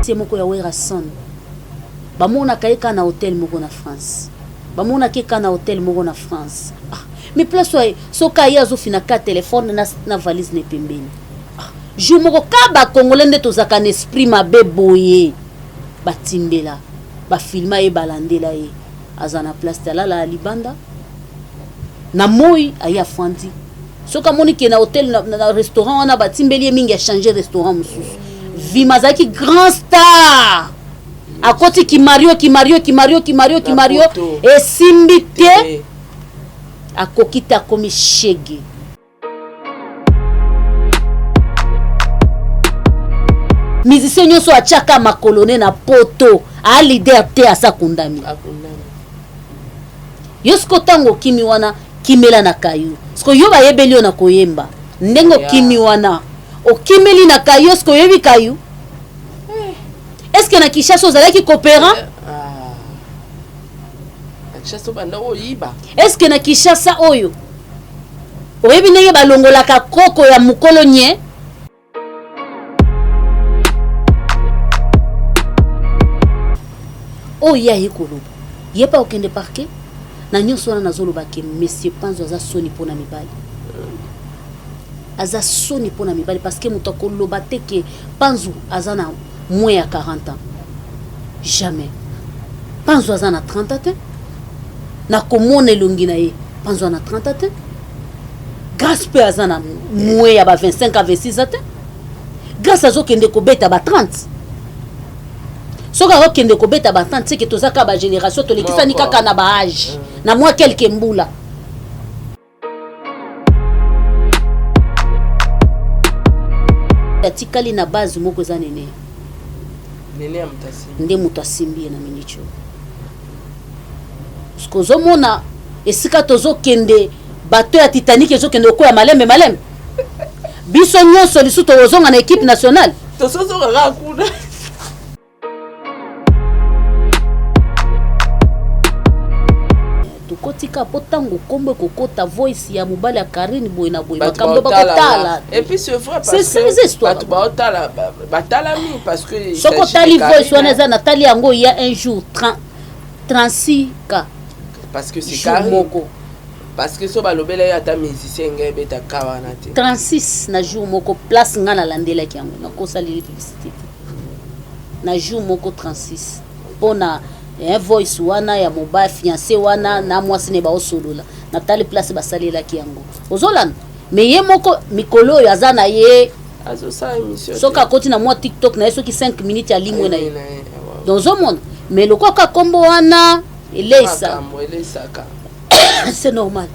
C'est moko ya Werason. Bamona kaeka na hôtel moko na France. Bamona keka na hôtel moko na France. Mais place ouais, soka ya zo fina ka téléphone na valise ne pembeni. Je moko ka ba congolais nde tozaka na esprit mabe boye. Batimbela, ba filma e balandela e. Azana place la libanda. Na moi aya fandi. Soka moni ke na hôtel na restaurant wana batimbeli mingi a changer restaurant mususu. Vimazaki grand star. A côté qui Mario et Simbité a kokita komi shege. Musicien nyonso a chaka makolone na poto a leader te a sakundami. Yosko tango kimi wana kimela na kayu. Sko yo ba yebeli na koyemba. Ndengo kimi wana o kimeli na kayu sko yebi kayu. Est-ce que na Kinshasa ozalaki coopérant? Est-ce que na Kinshasa oyo oyebi ndenge balongolaka koko ya mukolo nye? Oh ya yekoloba yepa okende parquet na nyonso wana nazoloba ke monsieur Panzo aza soni pona mibali. Aza soni pona mibali parce que muto koloba te ke Panzo aza na moins à 40 ans. Jamais. Panzo aza na 30 ans. Na komone longi na ye. Panzo na 30 ans. Grâce pe aza na moins à 25 à 26 ans. Grâce à zo kende ko beta ba 30. Soka ro kende ko beta ba 30 c'est que tozaka ba génération to lekisa ni kaka na ba âge. Na moi quelques mbula. Tikali na base moko za nene. Nene ya mutasi. Nde mutu asimbi na minicho. Skozo mona esika tozo kende bateau ya Titanic ezo kende ko ya malembe. Biso nyonso lisu to ozonga na équipe nationale. Tozo ra kuna. Kotika potango kombe kokota voice ya mobali ya Karine boy na boy makambo bakotala. Et puis c'est vrai parce que c'est ces histoires batala mi parce que soko tali voice wana za Nathalie yango il y a un jour 36 cas parce que c'est Karine parce que so balobela ya ta musicien ngai beta kawana te 36 na jour moko place ngana landela ki yango na kosa li publicité na jour moko 36 pona un voice wana ya mobile fiancé wana na mwasi ne ba osolola Nathalie place basalela ki yango ozolana mais ye moko mikolo ya za na ye azo sa émission soka koti na moi TikTok na yeso ki 5 minutes ya limwe na ye dans un monde mais le koka kombo wana elesa c'est normal.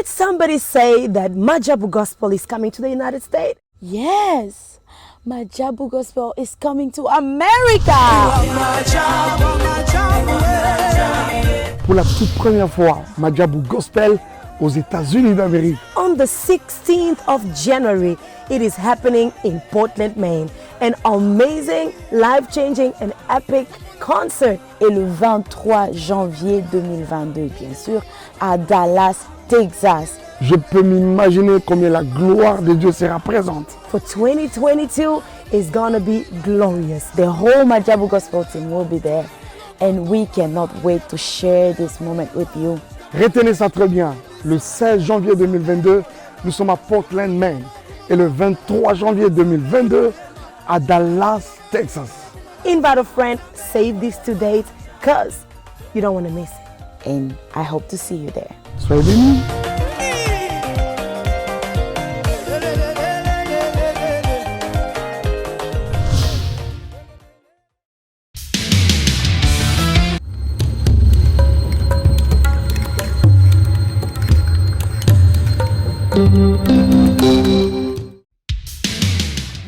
Somebody say that Majabu Gospel is coming to the United States? Yes, Majabu Gospel is coming to America. Pour la toute première fois, Majabu Gospel aux États-Unis d'Amérique. On the 16th of January, it is happening in Portland, Maine. An amazing, life-changing and epic concert. Et le 23 janvier 2022, bien sûr, à Dallas, Texas. Je peux m'imaginer combien la gloire de Dieu sera présente. For 2022 is gonna be glorious. The whole Majabu Gospel team will be there. And we cannot wait to share this moment with you. Retenez ça très bien. Le 16 janvier 2022, nous sommes à Portland, Maine. Et le 23 janvier 2022, à Dallas, Texas. Invite a friend, save these 2 dates, because you don't want to miss it. And I hope to see you there. Soyez bénis.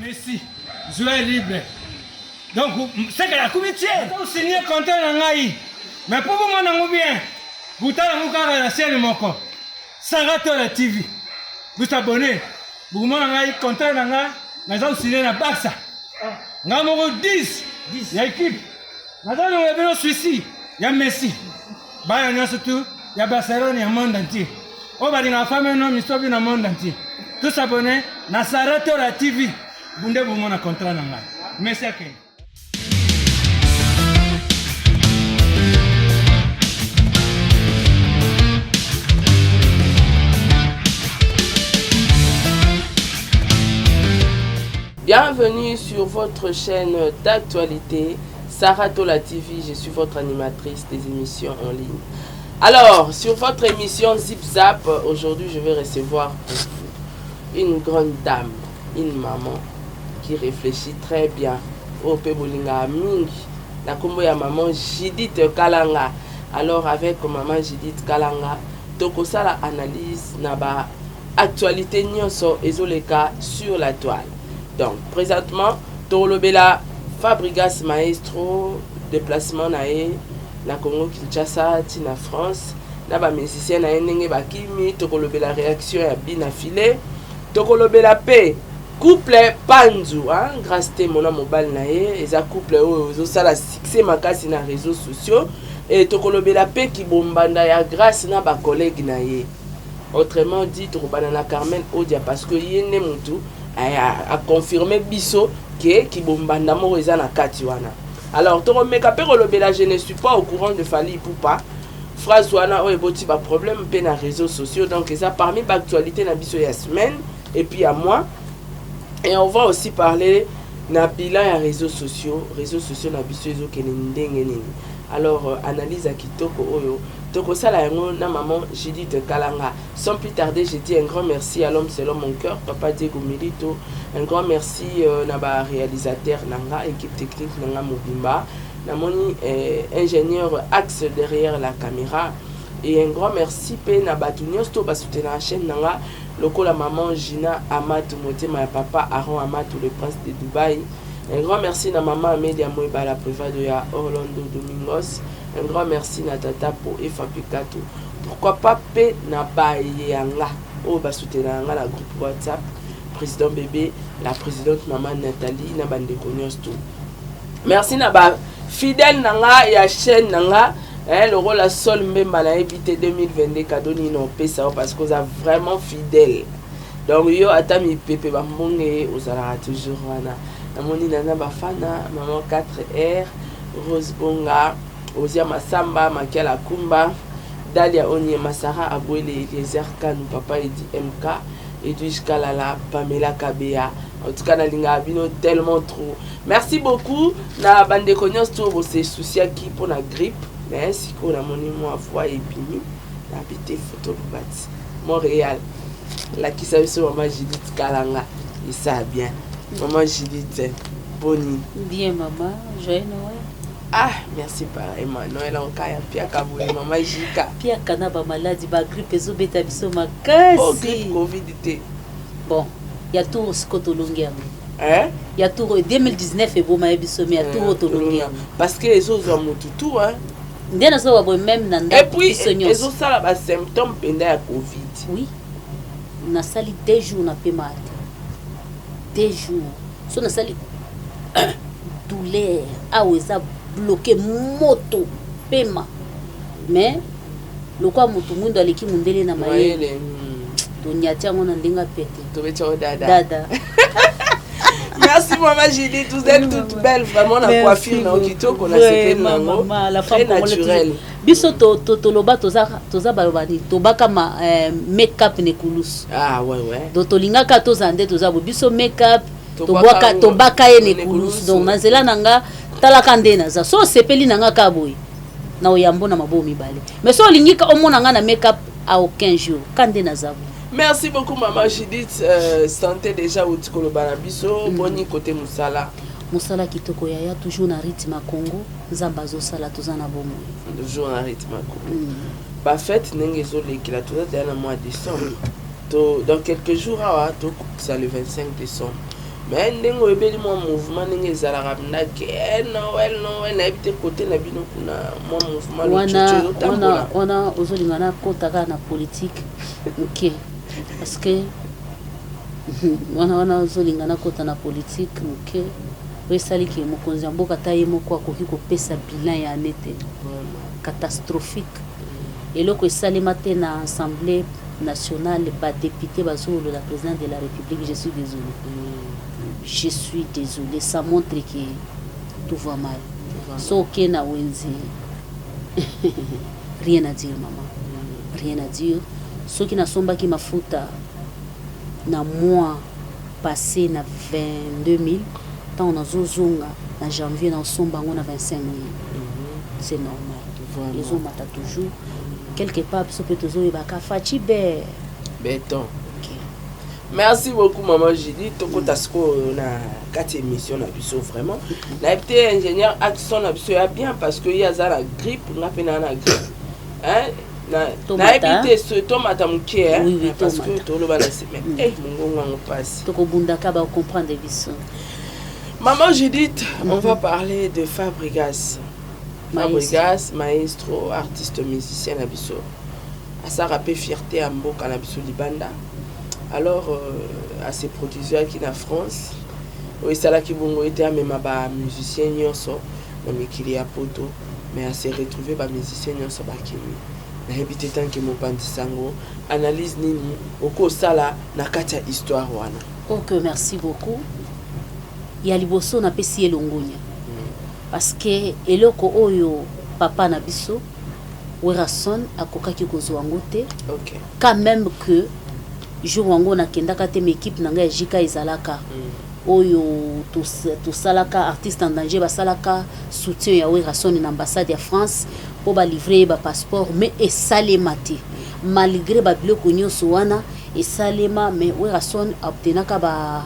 Messi, joueur libre. Donc, c'est que la comité, vous signez contrat dans l'Aïe. Mais pour vous, mon bien, vous avez la scène de mon corps. Saratola TV. Vous abonnez. Vous avez contrat dans l'Aïe. Vous signez dans Barça. Vous avez 10. Il y a équipe. Vous avez un suicide. Il y a Messi. Il y a surtout. Il y a Barcelone, il y a le monde entier. On va dire la femme et l'homme, ils sont dans le monde entier. Tous abonnés. Dans Saratola TV. Vous avez un contrat dans l'Aïe. Merci à vous. Bienvenue sur votre chaîne d'actualité, Saratola TV. Je suis votre animatrice des émissions en ligne. Alors, sur votre émission Zip Zap, aujourd'hui je vais recevoir pour vous une grande dame, une maman qui réfléchit très bien. Au Pebolinga Mingi, la combo ya maman Judith Kalanga. Alors, avec maman Judith Kalanga, tokosa la analyse naba actualité nyonso ezoleka sur la toile. Donc, présentement, Torolobela Fabrigas Maestro, déplacement nae, na Congo Kinshasa, na France, na ba musicien na nenge bakimi, Torolobela réaction ya bina filé, Torolobela P, couple Panzu, hein, grâce à mon mobile nae, eza couple ozo sala succès makasi na réseaux sociaux, et Torolobela P qui bombanda ya grâce na ba collègue nae. Autrement dit, Torobana Carmen Odia parce que yene mutu a confirmé biso que qui bombanda mo eza na kati wana. Alors toromeka pe kolobela, je ne suis pas au courant de Fally Ipupa. Phrase wana o eboti ba problème pe na réseaux sociaux, donc ça parmi ba actualité na biso ya semaine et puis à moi. Et on va aussi parler na bilan ya réseaux sociaux na biso ezo kene ndenge nini. Alors analyse à kitoko oyo toko sala yango na maman Judith Kalanga. Sans plus tarder, je dis un grand merci à l'homme selon mon cœur, Papa Diego Milito. Un grand merci na ba réalisateur nanga, équipe technique nanga Mobimba, na moni ingénieur axe derrière la caméra, et un grand merci pe na batunios to ba soutenir la chaîne nanga lokola maman Gina Amatou Motema, papa Aaron Amatou le prince de Dubaï. Un grand merci à maman Amélia Moïba, la privade de Orlando Domingos. Un grand merci à Tata pour Efa Pikato. Pourquoi pas P na Bayanga au Basutenanga, la groupe WhatsApp, président bébé, la présidente maman Nathalie, na bande cognos tout. Merci na ba fidèle nanga et à chaîne nanga. Le rôle à Sol Mbemba na évité 2022 cadeau ni non ça parce que vous êtes vraiment fidèle. Donc yo atami pepe bambonge osala toujours wana. Namoni nana bafana maman 4R Rose Bonga Ozia Masamba Makiala Kumba Dalia Onye Masara Abouele Eliezer Kanou Papa Edi MK Edwige Kalala Pamela Kabea. En tout cas nalinga abino tellement trop. Merci beaucoup na bande cognos tout vos soucis qui pour la grippe. Mais si qu'on a mon moi foi et bini habité photo Bati Montréal. La qui savait sur maman Judith Kalanga et ça bien. Maman Judith, Boni. Bien maman, joyeux Noël. Ah, merci pareillement. Noël en cas, Pia Kabouli, maman Jika. Pia Kana ba maladie, ba grippe, ezo beta biso makasi. Oh, grippe, Covid était. Bon, il y a tout ce que tu Hein? Il y a tout 2019 et bon ma biso mais il y a tout autolongia. Parce que les autres ont tout hein. Ndena so ba même nanda. Et puis les autres ça là symptômes pendant la Covid. Oui. On a sali 2 jours na pe mal. 2 jours. So na sali douleur. Ah ouais ça bloqué moto pema. Mais le quoi moto mundo aliki mundele na maye. Tonyati ngo na ndinga pete. Tobecho dada. Dada. Merci maman Julie, vous êtes toutes belles vraiment la coiffure na okitoko na secret nango. La femme naturelle. Biso to loba toza balobani to baka ma make-up ne kulus. Ah ouais ouais. Do to lingaka to zande toza biso make-up to baka ye ne kulus. Donc nazela nanga talaka ndena za so sepeli nanga kaboy. Na oyambo na mabo mibale. Mais so lingika omona nga na make-up à aucun jour. Kande na zabu. Merci beaucoup maman Judith, santé déjà au Tikolo Banabiso, boni côté Moussala. Moussala kitoko yaya toujours na rythme Congo, Zambazo sala tozana bomo. Toujours na rythme Congo. Ba fête nengezo lekila toza dans le mois de décembre. Dans quelques jours ça le 25 décembre. mais ndenge ebeli mo mouvement ndenge ezalaka ndake Noël na ebite côté na bino kuna mo mouvement wana ozolingana kotaka na politique ok parce que wana ozolingana kota na politique ok oesaliki mokonzi ya mboka ta ye moko akoki kopesa bilan ya année te catastrophique eloko esalema te na assemblée nationale badéputé bazolola président de la république. Je suis désolé, ça montre que tout va mal. Ok na wenzi rien à dire maman, rien à dire. Ceux qui na somba qui mafuta na mois passé na 22 000 tant on a zozonga na janvier na somba on a 25 000. C'est normal. Les hommes attendent toujours quelque part ça peut toujours baka fatibe béton. Merci beaucoup maman Judy toko tasko na 4 émissions na biso vraiment na été ingénieur action na biso ya bien parce que il y a za la grippe na pena na grippe hein na éviter ce tomate mukie hein parce que to lo bana semaine mongongo ngo passe toko bundaka ba comprendre biso. Maman Judith, on va parler de Fabregas. Fabregas, maestro, artiste, musicien à Bisso. À sa rapé fierté à Mboka à Bisso Libanda. Alors, à ses producteurs qui en France, oui, c'est là qui vont être même à musicien nyonso, on est qu'il y a poto, mais à se retrouver par musicien nyonso bakimi. Na habité tant que mon pantisango, analyse nini, oko sala na katia histoire wana. Ok, merci beaucoup. Il y a liboso na pesi elongonya. Parce que eloko oyo papa na biso Werason akokaki kozwango te. OK. Quand même que jour wango na kendaka te équipe nanga jika izalaka. Oyo to salaka artiste en danger ba salaka soutien ya Werason na ambassade ya France pour ba livrer ba passeport mais et salema te. Malgré ba biloko nyonso wana et salema mais Werason obtenaka ba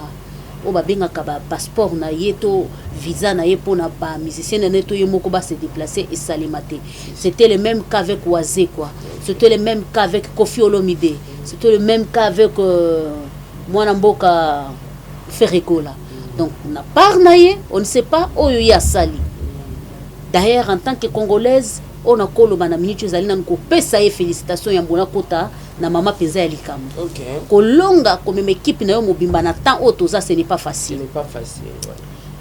o ba bengaka ba passeport na yeto visa na yepo na ba musicien na neto yemoko ba se déplacer et salimate. C'était le même cas avec Oazé quoi. C'était le même cas avec Kofi Olomide. C'était le même cas avec Mwana Mboka Ferrekola. Donc na part na ye, on ne sait pas oyo ya sali. D'ailleurs en tant que congolaise, on a koloba na minute ezali na ko pesa ye félicitations ya mbona kota na mama peza ya likam. OK. Kolonga comme équipe na yo mobimba na temps otoza ce n'est pas facile. Ce n'est pas facile. Ouais.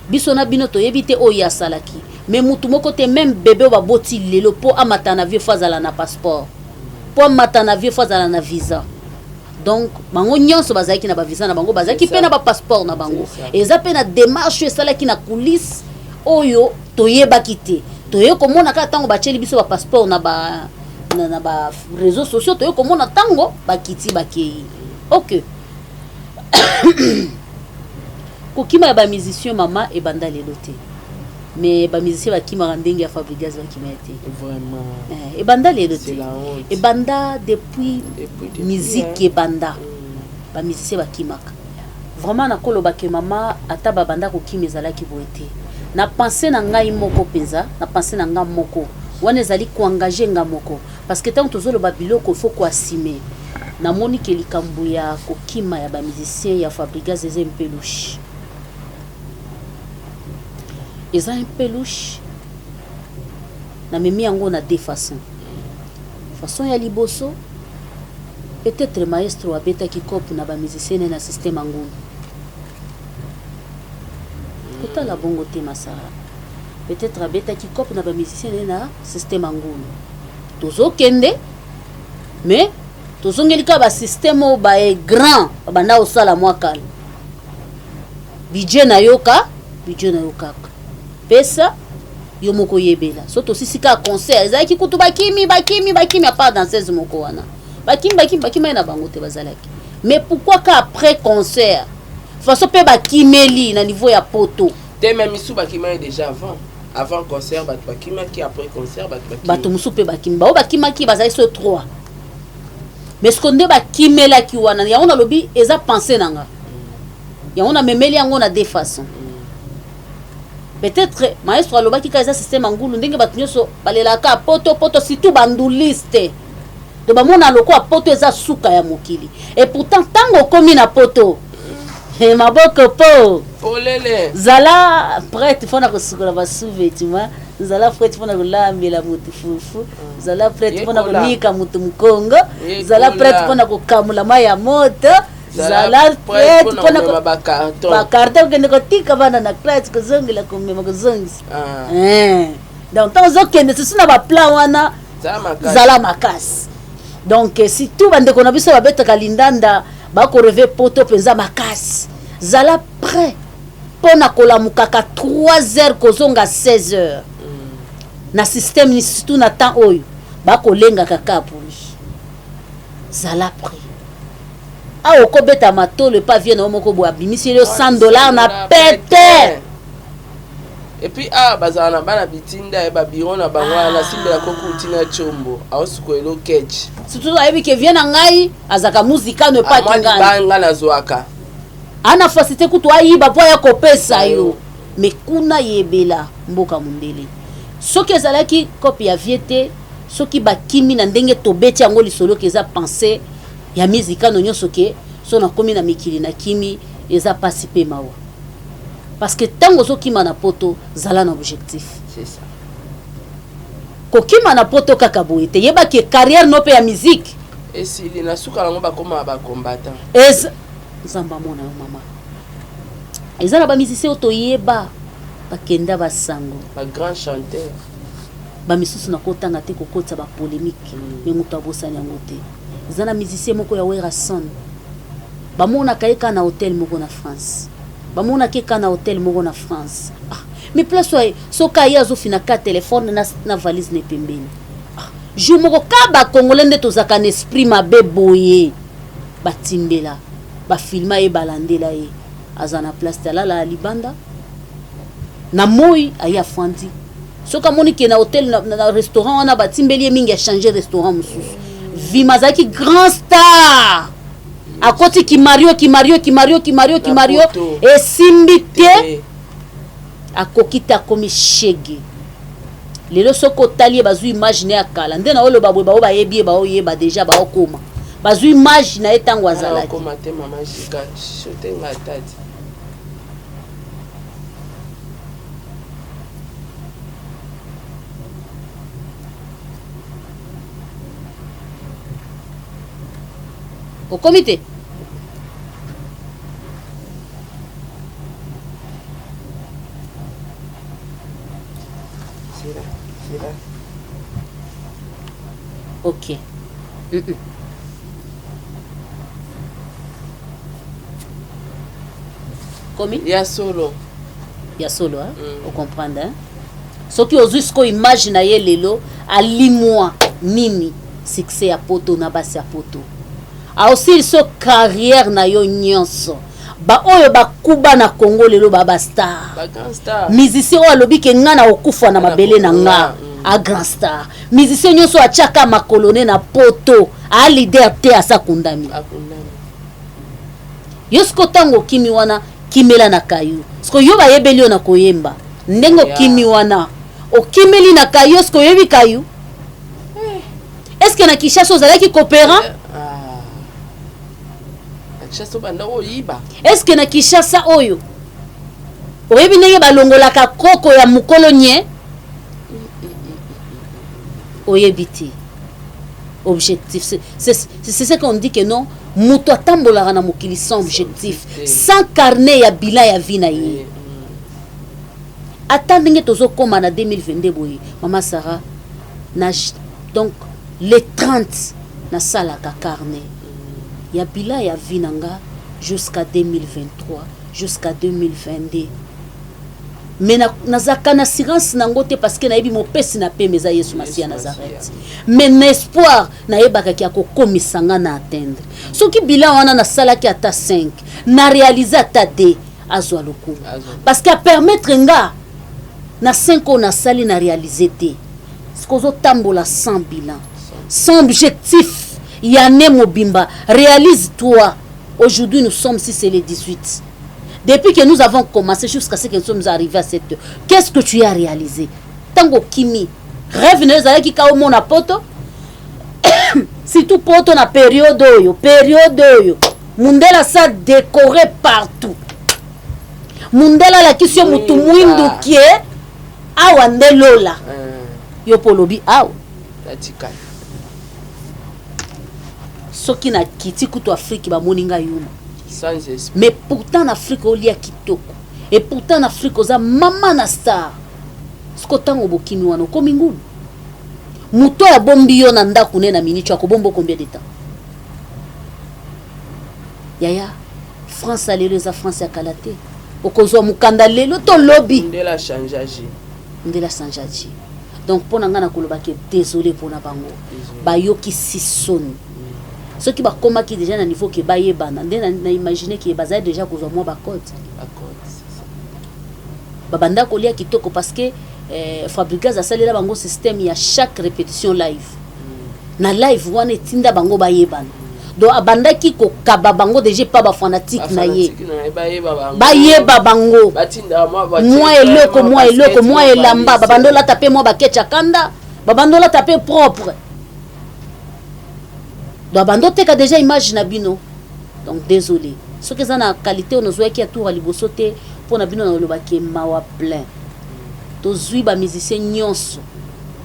Bisona bino to yebite oya salaki. Mais mutu moko te même bébé ba boti lelo po amata na vieux fazala na passeport. Po amata na vieux fazala na visa. Donc bango nyonso bazaki na ba visa na bango bazaki pe na ba passeport na bango. Eza pe na démarche salaki na coulisse oyo to yebaki te. Toye komona ka tango ba cheli biso ba passeport na ba réseaux sociaux toye komona tango ba kiti ba kei. OK. Kokima ba musicien mama e banda lelo te. Mais ba musicien ba kima ndenge ya Fabregas ba kima te. Vraiment. E banda lelo te. C'est la honte. E banda depuis musique e banda. Ba musicien ba kimaka. Vraiment na koloba ke mama ata ba banda kokima ezalaki boete. Na pensé na ngai moko penza, na pensé na nga moko. Wana ezali ko engager nga moko parce que tant tozolo ba biloko faut ko assumer. Na moni ke likambo ya kokima ya ba musicien ya Fabregas eza un peu louche. Eza un peu louche. Na memi yango na deux façons. Façon ya liboso peut-être maestro abeta ki kopu na ba musicien na système ngulu. Kota la bongo te masara. Peut-être abeta ki kopu na ba musicien na système ngulu. Tozo kende mais tozo ngelika ba système o ba e grand banda osala mwakala. Budget na yoka pesa yo moko yebela. So to sisika concert ezaki kutu bakimi a pas danseuse moko wana. Bakimi na bango te bazalaki. Mais pourquoi qu'après concert façon pe bakimeli na niveau ya poto te même isu bakima déjà avant concert bakima qui après concert bato musu pe bakima ki bazali so 3 mais ce qu'on dit bakimela ki wana ya on a lobi eza penser nanga ya on a memeli yango na deux façons. Peut-être maestro aloba ki kaza système ngulu ndenge bato nyoso balelaka poto surtout banduliste to ba mona loko a poto eza suka ya mokili et pourtant tango komi na poto maboko po polele zala prête fona kosukola basuvetima zala prête fona kolambela mutu fufu zala prête fona konika mutu mkongo zala prête fona kokamula mai ya moto zala prête fona bakarton okende kotika bana na classe kozongela komema kozongisa donc ntango ozokende susu na baplan wana zala makasi donc si tout bandeko na biso babetaka lindanda bakoreve poto mpenza makasi zala prêt mpona kolamukaka 3 heures kozonga 16 heures na système ni surtout na temps oyo bakolengaka kapui zala prêt awa okobeta matolo epa vie na yo moko boye abimisi yo $100 na pete et puis bazala na bana bitinda e babiro na bango na simbela kokutina chombo aosukoelo ketch surtout ayebi ke vie na ngai azaka muzika no epa tingana na zwaka ana facilité kutu ayiba po ya kopesa yo me kuna yebela mboka mundele soki ezalaki kopi ya vie te soki bakimi na ndenge tobeti yango lisolo ke eza pensée ya mizika no nyonso ke so na komi na mikili na kimi eza pasi pe mawa parce que tango ozokima na poto zala na objectif c'est ça kokima na poto kaka boye te yeba ke carrière no pe ya musique esili na suka nango bakoma bakombatant nzamba mona yo mama eza na bamisicien oyo toyeba bakenda basango bagrand chanteur bamisusu na kotanga te kokotisa bapolémique me moto abosani yango te eza na musicien moko ya Werason bamonaka ye ka na hotel moko na France bamonaka ye ka na hotel moko na France mais place oyo soki aye azofina ka telefone na valise na pembeni jour moko ka bakongole nde tozalaka na esprit mabe boye batimbela bafilma ye balandela ye aza na place te alala ya libanda na moi aye afandi soki amoni ke na hotel na restaurant wana batimbeli ye mingi achange restaurant mosusu vima azalaki grand star akoti kimario esimbi te akoki te akomi shege lelo soki otali ye bazwi image na ya kala nde na oloba boye bao bayebi ye baoyeba deja baokoma bazwi image na ye ntango azalaki okomi te ok komi ya solo hein? On comprendre hein? Soki ozwi siko image na ye lelo alimwa nini succès ya poto na basi ya poto aussi so carrière na yo nyonso ba oyo bakuba na Congo lelo ba star musicien oyo alobi ke nga na okufa na mabele na nga a grand star musicien nyonso atiaka makolone na poto a leader te asa kundami yo siko tango kimi wana kimela na kayu siko yo bayebeli yo na koyemba ndengo kimi wana okimeli na kayu siko yebi kayu est-ce que na Kinshasa ozalaki coopérant est-ce que na Kinshasa oyo oyebi ndenge balongolaka koko ya mukolo nye oyebi te objectif c'est ce qu'on dit que non muto atambolaka na mokili sans objectif sans carnet ya bilan ya vie na ye ata ndenge tozokoma na 2022 boye mama Sarah na donc les 30 na salaka carnet ya bilan ya vie nanga jusqu'à 2023 jusqu'à 2022 mais nazaka na assurance nango te parce que nayebi mopesi na pembe eza Yesu Masiya Nazareth mais na espoir nayebaka ki akokomisa nga na atteindre soki bilan wana nasalaki ata 5 na réaliser ata 2 azwa lokumu parce que permettre nga na 5 ans nasali na réaliser te sikozotambola sans bilan sans objectif Yane Mobimba, réalise-toi. Aujourd'hui, nous sommes si c'est le 18. Depuis que nous avons commencé jusqu'à ce que nous sommes arrivés à cette heure, qu'est-ce que tu as réalisé? Tango Kimi, rêve ne zala ki ka omo na poto. Si tout poto na période oyo, mundela sa décoré partout mundela la kisio mutu mwindu kie awa nde lola yo polobi awa soki na kiti kutu Afrique ba moninga yuma mais pourtant en Afrique olia kitoko et pourtant en Afrique oza mama na star siko tango bokimi wana komi ngulu muto ya bombi yo na ndaku ne na minicho akobombo combien de temps yaya France aleleza France ya kalate okozwa mukanda lelo to lobby ndela changeaji donc pona ngana koloba ke désolé pona bango bayoki sisoni ceux qui bakoma ki déjà na niveau ke bayebana nde na imaginer ke bazali déjà kozwa moi bakode babanda kolia kitoko parce que Fabricas asalela bango système ya chaque répétition live na live wana etinda bango bayebana donc abandaki ko kaba bango déjà pas ba fanatique na ye bayeba bango moi elamba babandola taper moi bakecha kanda babandola taper propre donc bando teka déjà image na bino donc désolé ce que ça na qualité on zoya ki atour liboso te pona bino na lobaki mawa plein to zui ba musicien nyonso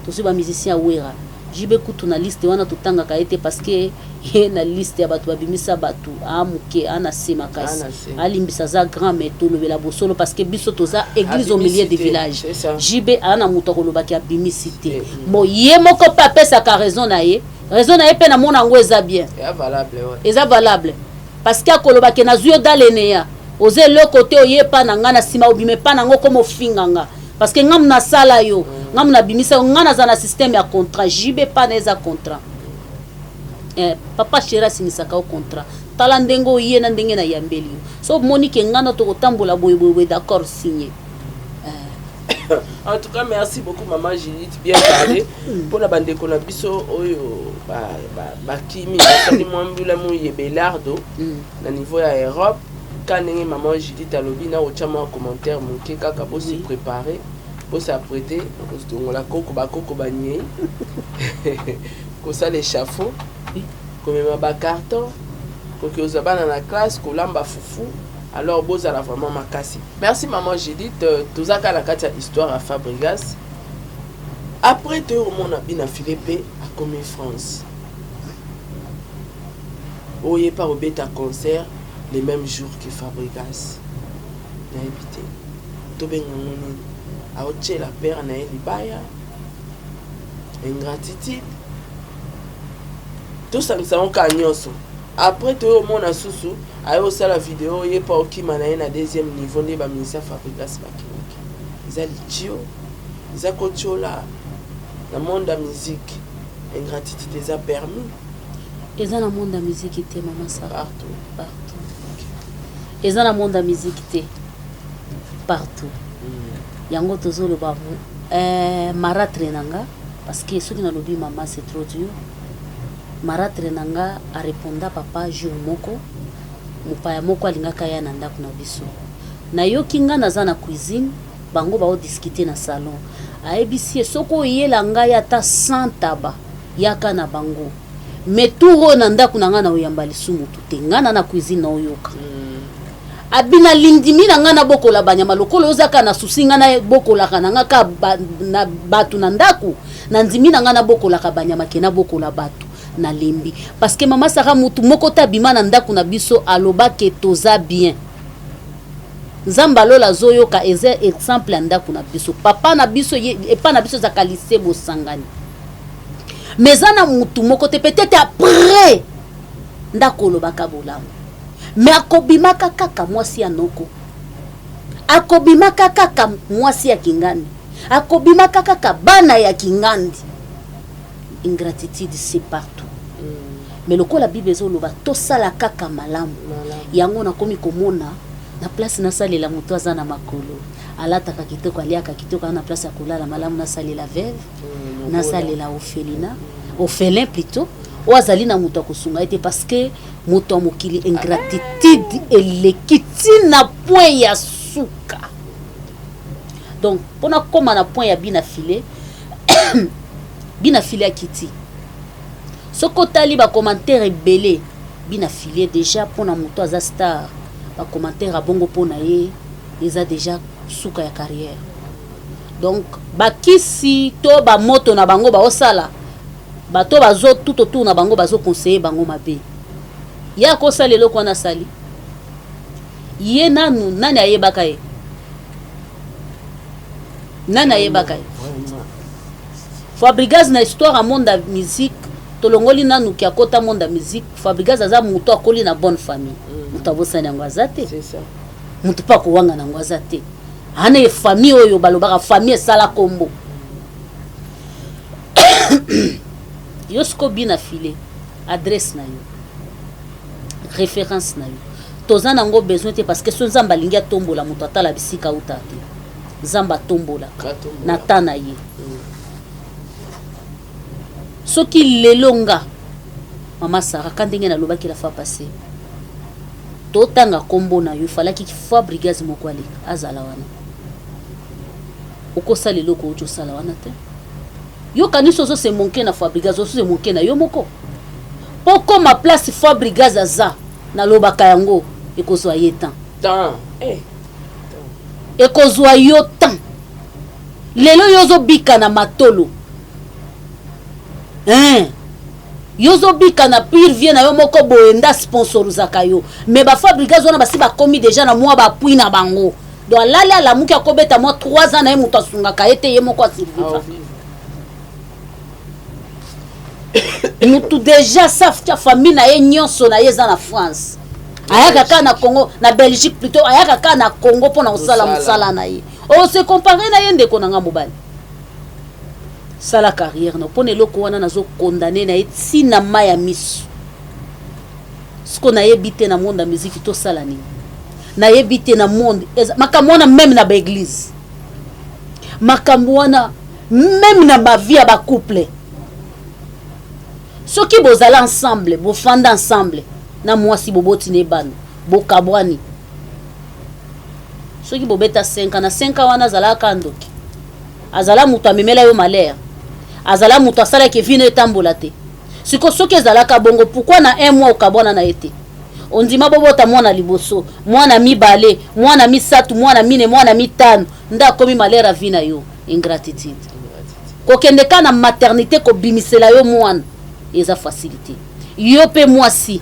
to zui ba musicien wera jibe kutu na liste wana tutanga ka été parce que ye na liste ya batu babimisa batu amuke ana sema kasi alimbisa za grand mais to lobela bosolo parce que biso toza église au milieu des villages jibe ana muto ko lobaki abimisité mo ye moko pa pesa ka raison na ye pe na mona ngo eza bien eza valable parce que akoloba ke na zuyo daleneya oze le côté oye pa na ngana sima obime pa na ngo comme ofinganga parce que ngam na sala yo ngam na bimisa ngana za na système ya contrat jibe pa na eza contrat papa chéra sinisaka au contrat tala ndengo ye na ndenge na yambeli so monique ngana to kotambola boye d'accord signé. En tout cas, merci beaucoup, maman Judith. Bien parlé. Pour la bande de biso, Kimi, Belardo, na niveau à Europe. Quand maman Judith a lobby, na ochama commentaire, mon keka kabo se préparer, pour s'apprêter, on la coco bagné, comme ça l'échafaud, comme ma carton, que vous avez dans la classe, que l'amba foufou. Alors, vous allez vraiment m'acasser. Merci, maman Judith. Tout ça, la histoire à Fabregas. Après, tu as bien Philippe à Comé France. Vous n'avez pas au bêta concert les mêmes jours que Fabregas. Vous avez évité. Tu as bien la paire na Elibaya. Ingratitude. Tout ça, nous savons qu'à Nyonso. Après, tu as mon assoussou. Ayo la vidéo yé pas au kimana na deuxième niveau ne ba ministère Fabregas bakimaki. Ils a litio, ils a kochola. Dans le monde de la musique, ingratitude les a permis. Ils ont dans le monde de la musique était maman ça. Partout. Ils ont dans le monde de la musique était partout. Yango tozo le babu. Maratre nanga parce que ceux qui n'ont lobby maman c'est trop dur. Maratre nanga a répondu papa jour moko. Mupaya moko alingaka ya na ndako na biso na yo kinga naza na cuisine bango ba discuter na salon aebisi soko yela ngai ata santaba yaka na bango meturo na ndako na nga na oyamba lisumu tute ngana na cuisine na oyoka abina lindimi na nga na bokola banyama lokolo ozaka na susinga na bokola kana ka na batu na ndako na ndimi na nga na bokola ka banyama ke na bokola batu na lembi parce que maman saka mutu moko tabima na ndako na biso aloba ke toza bien nzamba lola zoyoka eze exemple ndako na biso papa na biso epa na biso zaka lycée bosangani mais ana mutu moko te peut-être après ndako lobaka bolamu mais akobimaka kaka mwasi ya noko akobimaka kaka mwasi ya kingani akobimaka kaka bana ya kingandi. Ingratitude c'est partout. Mais le la Bible ezoloba tosala kaka malamu. Yango na komi komona na place na sale la moto azana makolo. Alata ka kitoko aliaka kitoko na place ya kolala malamu na sale la veuve, na sale la orphelinat, orphelin plutôt. Oazali na moto kosunga était parce que moto mokili ingratitude elekiti na point ya suka. Donc pona koma na point ya bina filé bina filé a kiti. Soko tali ba commentaire belé bina filé déjà pour na moto aza star ba commentaire abongo pour na ye eza déjà suka ya carrière donc bakisi to ba moto na bango ba osala bato bazo tout autour na bango bazo conseiller bango mabe ya ko sala eloko na sali ye nani ayebaka ye nani ayebaka ye Fabregas na histoire a monde de musique tolongoli nanu ki akota monde de musique Fabregas aza muto akoli na bonne famille muto abosana yango azate c'est ça muto pa kuwanga na ngwazate ana e famille oyo balobaka famille sala kombo yosko bina filé adresse na yo référence na yo toza nango besoin te parce que so nzamba lingi atombola muto atala bisika uta te nzamba tombola na tana ye soki lelonga mama Sarah kandenge na lobaki la fa passer totanga kombo na yo falaki Fabregas moko ale azala wana oko sala loko ojo sala wana te yo kaniso so se monke na Fabregas so se monke na yo moko poko ma place Fabregas aza na lobaka yango ekozwa yetan ekozwa yo tan lelo yozo bika na matolo yozo bika na pire vie na yo moko boenda sponsorizaka yo mais ba Fabregas wana basi ba komi déjà na moi ba pui na bango do alala la muki akobeta moi 3 ans na ye muto asungaka ete ye moko asivivre mutu déjà safta famille na ye nyonso na ye za na France ayaka ka na Congo na Belgique plutôt ayaka ka na Congo pona osala musala na ye o se comparer na ye ndeko na nga mobali sala carrière no pone loko wana nazo condamner na etina maya misu sko na yebite na monde ya musique to sala ni na yebite na monde makambo wana même na ba église makambo wana même na ba vie ba couple soki bozala ensemble bofanda ensemble na mwasi boboti ne bana bokabwani soki bobeta 5 na 5 wana zala kandoki azala mutu amemela yo malheur azala mutu asala ke vino etambola te siko soki ezalaka bongo pourquoi na 1 mois okabwana na ete ondima bobota mwana liboso mwana mibale mwana misatu mwana mine mwana mitano nda komi malheur avina yo ingratitude kokende kana maternité ko bimisela yo mwana eza facilité yo pe mwasi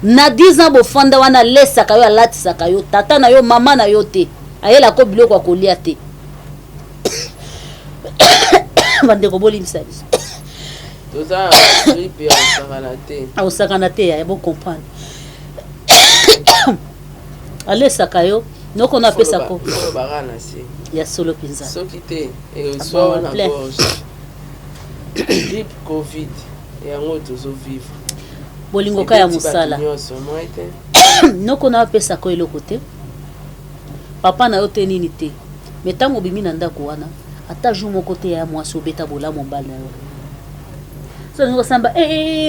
na 10 ans bofanda wana lesaka yo alatisaka yo tata na yo mama na yo te ayela ko biloko akolia te bandeko bolimisa biso toza grippe ya osakana te ya bo comprendre alesaka yo noko na pesa ko ya solo pinza soki te so na gorge grippe covid yango tozo vivre bolingo ka ya musala noko na pesa ko eloko te papa na yo te nini te metango bimi na ndako wana ata jour moko te ya mwasi obeta bolamu mbala na yo so ngo samba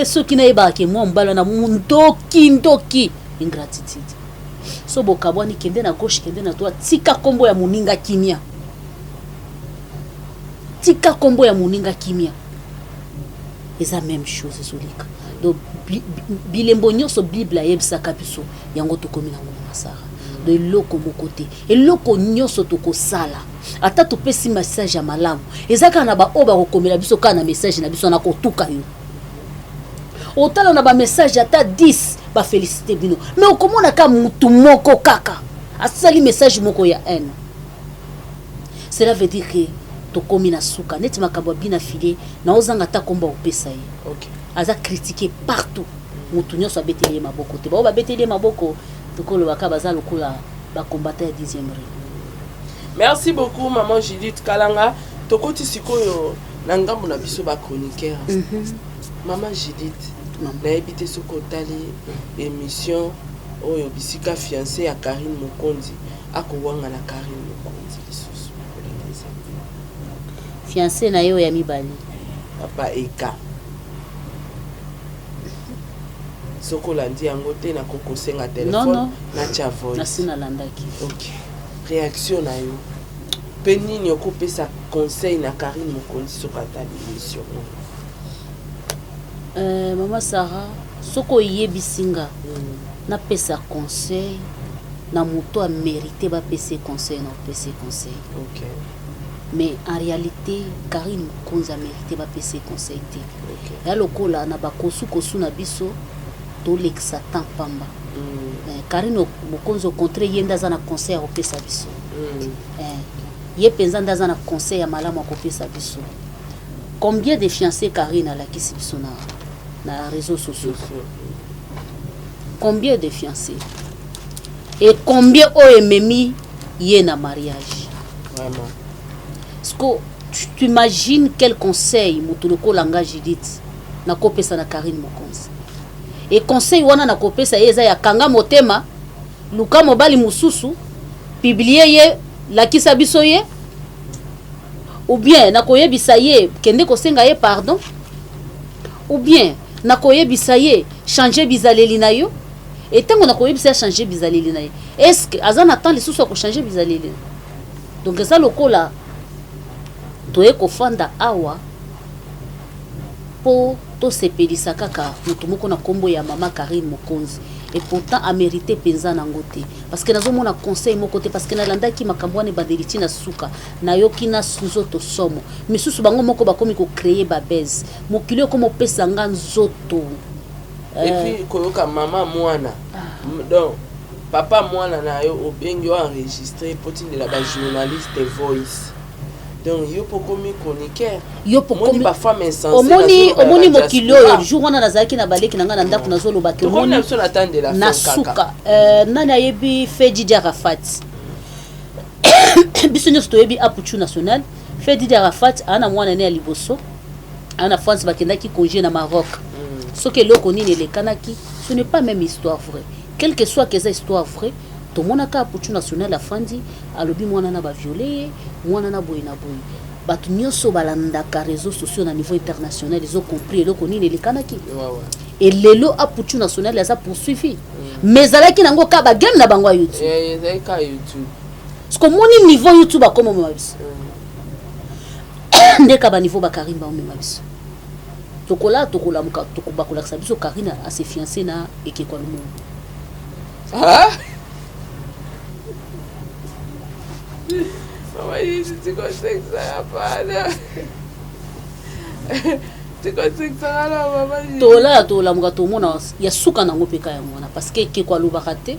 soki na yeba ke mwa mbala na ndoki ingratitude so bokabwani kende na gauche kende na droite tika kombo ya muninga kimia eza même chose ezolika donc bilembo nyonso bible ayebisaka biso yango tokomi nango na masara do eloko moko te eloko nyonso tokosala ata topesi message ya malamu ezaka na baoyo bakokomela biso kaka na message na biso na kotuka yo otala na bamessage ata 10 bafélicité bino mais okomona ka mutu moko kaka asali message moko ya haine cela veut dire que tokomi na suka neti makambo ya bina filé na ozanga ta komba opesa ye okay. aza critiqué partout mutu nyonso abeteli ye maboko te bao babeteli ye maboko tokolobaka baza lokola bakombata ya 10e rue. Merci beaucoup maman Judith Kalanga tokoti sikoyo na ngambo na biso ba chroniqueur maman Judith na ebité soko tali émission oyo bisika fiancé ya Karine Mokonzi akowanga na Karine Mokonzi lisusu fiancé na yo ya mibali papa eka soko landi yango te na kokosenga téléphone na tia voice na sina landaki OK réaction na yo penini okopesa conseil na Karine Mokonzi soko atali émission Maman Sarah soko yebisinga na pesa conseil na moto a mérité ba PC conseil na PC conseil. OK. Mais en réalité Karine Mokonzi a mérité ba PC conseil te. OK. Ya lokola na ba kosu na biso to lexa tant pamba. Karine Mokonzi au contraire yenda za na conseil au pesa biso. Ye penza ndaza na conseil ya malamu ko pesa biso. Combien de fiancés Karine a la kisi biso na réseaux sociaux? Combien de fiancés? Et combien ememi yé na mariage? Vraiment. Est-ce que tu imagines quel conseil mutuloko langage Judith na kopesa na Karine Mokonzi? Et conseil wana na kopesa yeza ya kanga motema luka mobali mususu publier ye la kisa biso ye ou bien na koyebisa ye kende kosenga ye pardon ou bien na koyebisa ye changer bizaleli na yo et tango na koyebisa changer bizaleli na ye est-ce que azan attend les sous ko changer bizaleli donc ça lokola toye kofanda awa po to sepelisa kaka mutu moko na kombo ya mama Karine Mokonzi et pourtant a mérité penza nango te parce que nazo mona conseil moko te parce que na landaki makambo ne bandeliti na suka na yoki na nzoto somo misusu bango moko bakomi ko créer ba base mokilo komo pesa nga nzoto et puis koyoka mama mwana donc papa mwana na yo obengi o enregistrer potine la ba journaliste voice. Donc yo pokomi chroniqueur yo pokomi ba femme insensée omoni mokilo jour wana nazaki na baleki nanga na ndako nazolo baki omoni so natande la na suka nani ayebi Fedi Arafat biso nyos toyebi apuchu national Fedi Arafat ana mwana ne ya liboso ana France bakendaki congé na Maroc soki eloko nini elekanaki ce n'est pas même histoire vraie quelle que soit que ça histoire vraie to monaka apuchu national afandi alobi mwana na ba violer mwana na boy batu nyonso balandaka réseaux sociaux na niveau international ils ont compris eloko nini elekanaki et lelo apuchu national aza poursuivi mais alaki nango ka ba game na bango YouTube ka YouTube parce que moni niveau YouTube akoma mabis ndeka ba niveau ba Karine ba mema biso tokola muka tokubakola sa biso Karine a se fiancé na ekekwa lumu Maman, tu conseilles que ça va pas. Tu conseilles que ça va là, maman. Tola muka tomona ya suka nango peka ya mwana parce que ekekwa lubaka te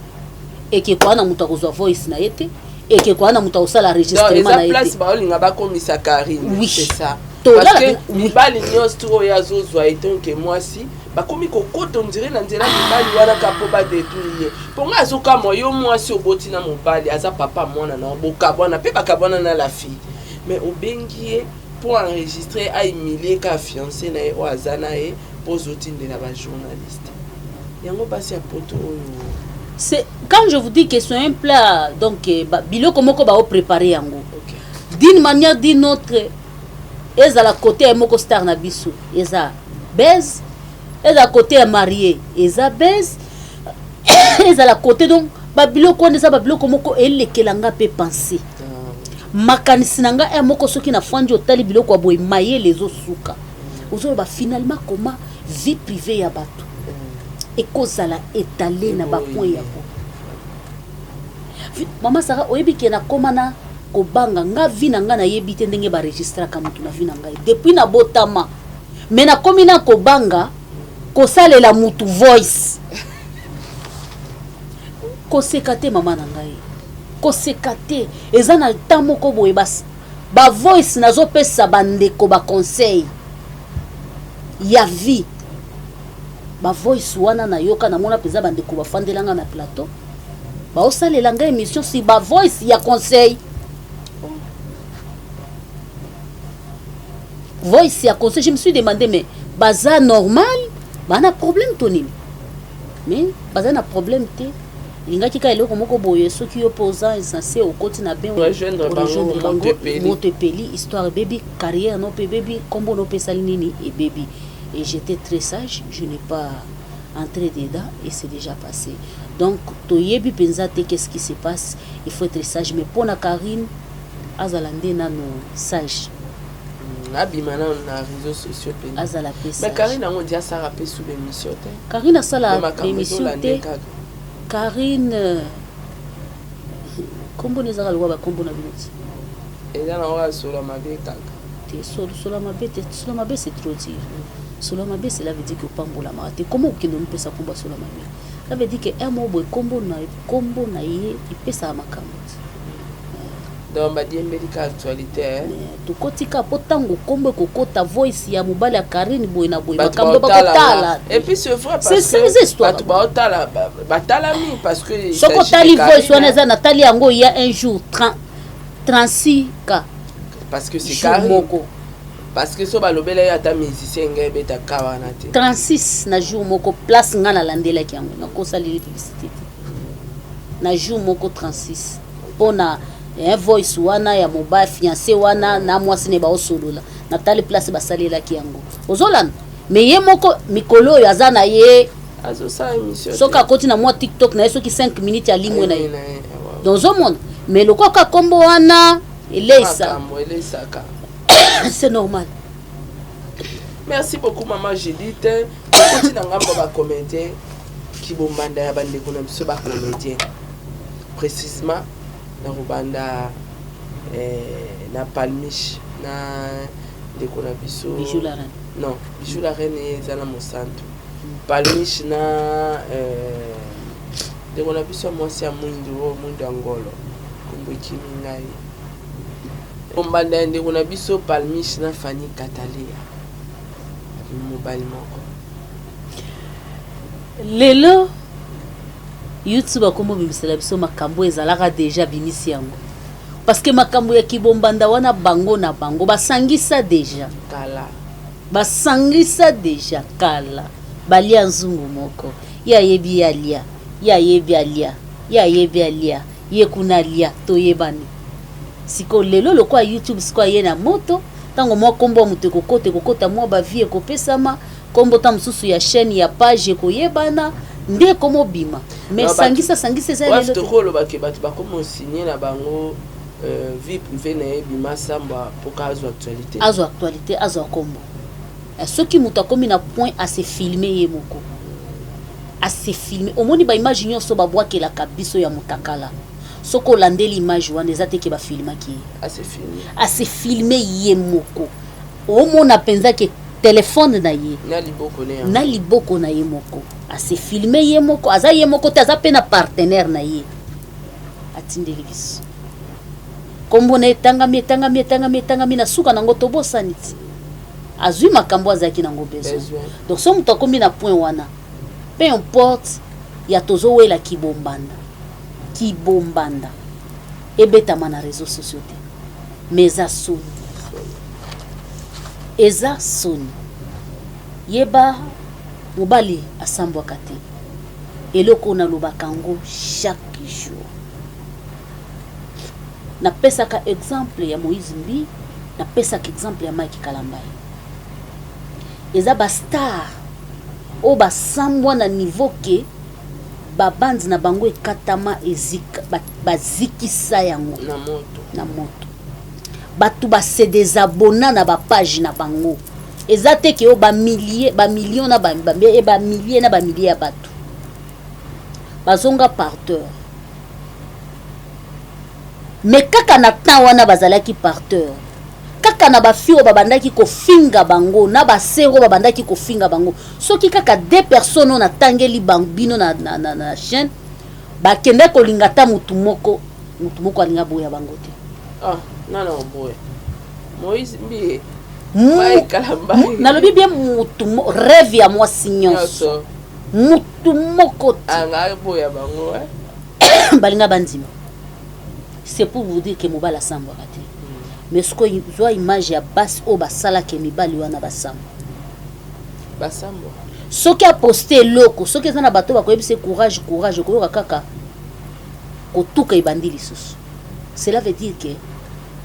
ekekwa na mutu akozwa voice na yete ekekwa na mutu osala enregistrement na yete. Donc, place ba olinga ba komisa Karine. Oui. C'est ça. Parce que mibali nyos to ya zozwa etonke mwasi bakomi kokoto ndire na nzela mibali wana kapo ba détruire ponga azoka moyo mwasi oboti na mobali aza papa mwana na boka bwana pe bakabona na la fille mais obengie pour enregistrer a humilier ka fiancé na o azana e pozotinde na ba journaliste yango basi ya poto oyo. C'est quand je vous dis que c'est un plat donc biloko moko ba préparer yango d'une manière d'une autre. Eza la côté moko star na biso eza baise eza côté marié eza baise eza la côté donc babiloko ndeza babiloko moko elekelanga pe penser makanisi nanga moko soki na fandi otali biloko ya boy maye les osuka ozo ba finalement comment vie privée ya bato ekozala étalé na ba point ya ko mama Sarah oyebi ke na komana kobanga nga vina nga na yebite ndenge ba registra ka mutu na vina nga depuis na botama mais na komina kobanga ko salela mutu voice ko sekate mama na ngai ko sekate eza na tamo ko boye bas ba voice nazo pesa bandeko ba conseil ya vie ba voice wana na yoka na mona pesa bandeko ba fandelanga na plateau ba osalela nga émission si ba voice ya conseil voice ya conseil je me suis demandé mais baza normal bana problème toni mais baza na problème te lingaki ka eloko moko boye soki opposant insensé au côté na ben rejoindre bango Montepeli histoire baby carrière no pe baby combo no pe salinini et baby et j'étais très sage je n'ai pas entré dedans et c'est déjà passé donc toyebi penza te qu'est-ce qui se passe il faut être sage mais pour na Karine azalande nano sage abima na réseaux sociaux pe azala pesa mais Karine on dit ça rappelle sous l'émission te Karine sala émission te Karine kombo nezaka lwa ba kombo na binoti et là on va sur la mabe kaka te solo mabe c'est trop dire solo mabe cela veut dire que pambola mate comment okende no pesa komba solo mabe ça veut dire que un mot boy kombo na ye ipesa makambo donc ba diembeli ka actualité tokotika po tango kombo kokota voice ya mobali ya Karine boy na boy makambo bakotala et puis c'est vrai parce que c'est histoire batala mi parce que soko tali voice wana za Nathalie yango il y a un jour 36 cas parce que c'est Karine parce que so balobela ya ta musicien ngai beta kawana te 36 na jour moko place nga na landela ki yango na kosa li publicité na jour moko 36 pona un voice wana ya mobile fiancé wana na mwasi ne ba osolola Nathalie place basalela ki yango ozolana mais ye moko mikolo yo azana ye azo sa émission soka koti na moi TikTok na yeso ki 5 minutes ya limwe na ye dans un monde mais le quoi ka kombo wana eleisa c'est normal. Merci beaucoup maman Judith. Continue à ba comédien qui bombanda ya bande ko na biso ba comédien. Précisément na rubanda na Palmiche na de ko na biso. Bijou la reine. Non, Bijou la reine ezana Monsanto. Palmiche na de ko na biso mwasi ya Mundo Angolo. Kumbu kimingai. Ombanda ndeko na biso Palmiche na Fanny Katalia mobile moko lelo YouTube akomo bimisela biso makambo ezalaka déjà bimisi yango parce que makambo ya kibombanda wana bango na bango basangisa déjà kala balia nzungu moko ya yebi alia ye kuna lia toyebani siko lelo lokwa YouTube siko yena moto tango mwa kombo mutu kokota mwa ba vie kopesama kombo ta msusu ya chaîne ya page koyebana nde komo bima mais sangisa za lelo to kolo bakebatu bakomo signer na bango vie privée na bima samba poka actualité azo kombo soki mutu akomi na point à se filmer ye moko à se filmer omoni ba image nyonso ba bwakela kabiso ya mutakala soko landeli image wana ezate ke ba filmaki assez filmé ye moko omona penza ke téléphone na ye na liboko na ye moko assez filmé ye moko aza ye moko te aza pe na partenaire na ye atindeli biso kombo na etangami na suka nango tobosani ti azwi makambo azaki nango besoin donc so mutu akomi na point wana peu importe ya tozowela kibombanda ebetama na réseaux sociaux te mais eza soni yeba mobali asambwaka te eloko nalobaka yango chaque jour napesaka exemple ya Moïse Mbi napesaka exemple ya Mike Kalambai eza bastar o basambwa na niveau ke babandi na bango ekatama ezika bazikisa yango na moto batu base désabona na ba page na bango eza te ke o ba million na ba milliers ya batu bazonga parteur mais kaka na temps wana bazalaki parteur kaka na bafio babandaki kofinga bango na basero babandaki kofinga bango soki kaka 2 personnes na tangeli bambino na chaîne bakende kolinga ta mutu moko alinga boya bango te nana boya Moïse Mbi nalobi bien mutu rêve ya mwasi nyonso mutu moko anga boya bango balinga bandima c'est pour vous dire que mobala sambwaka te mais ce que zwa image ya basi o basala ke mibali wana basambo soki a posté loko soki eza na bato bakoyebisa courage koyoka kaka kotuka ebandi lisusu cela veut dire que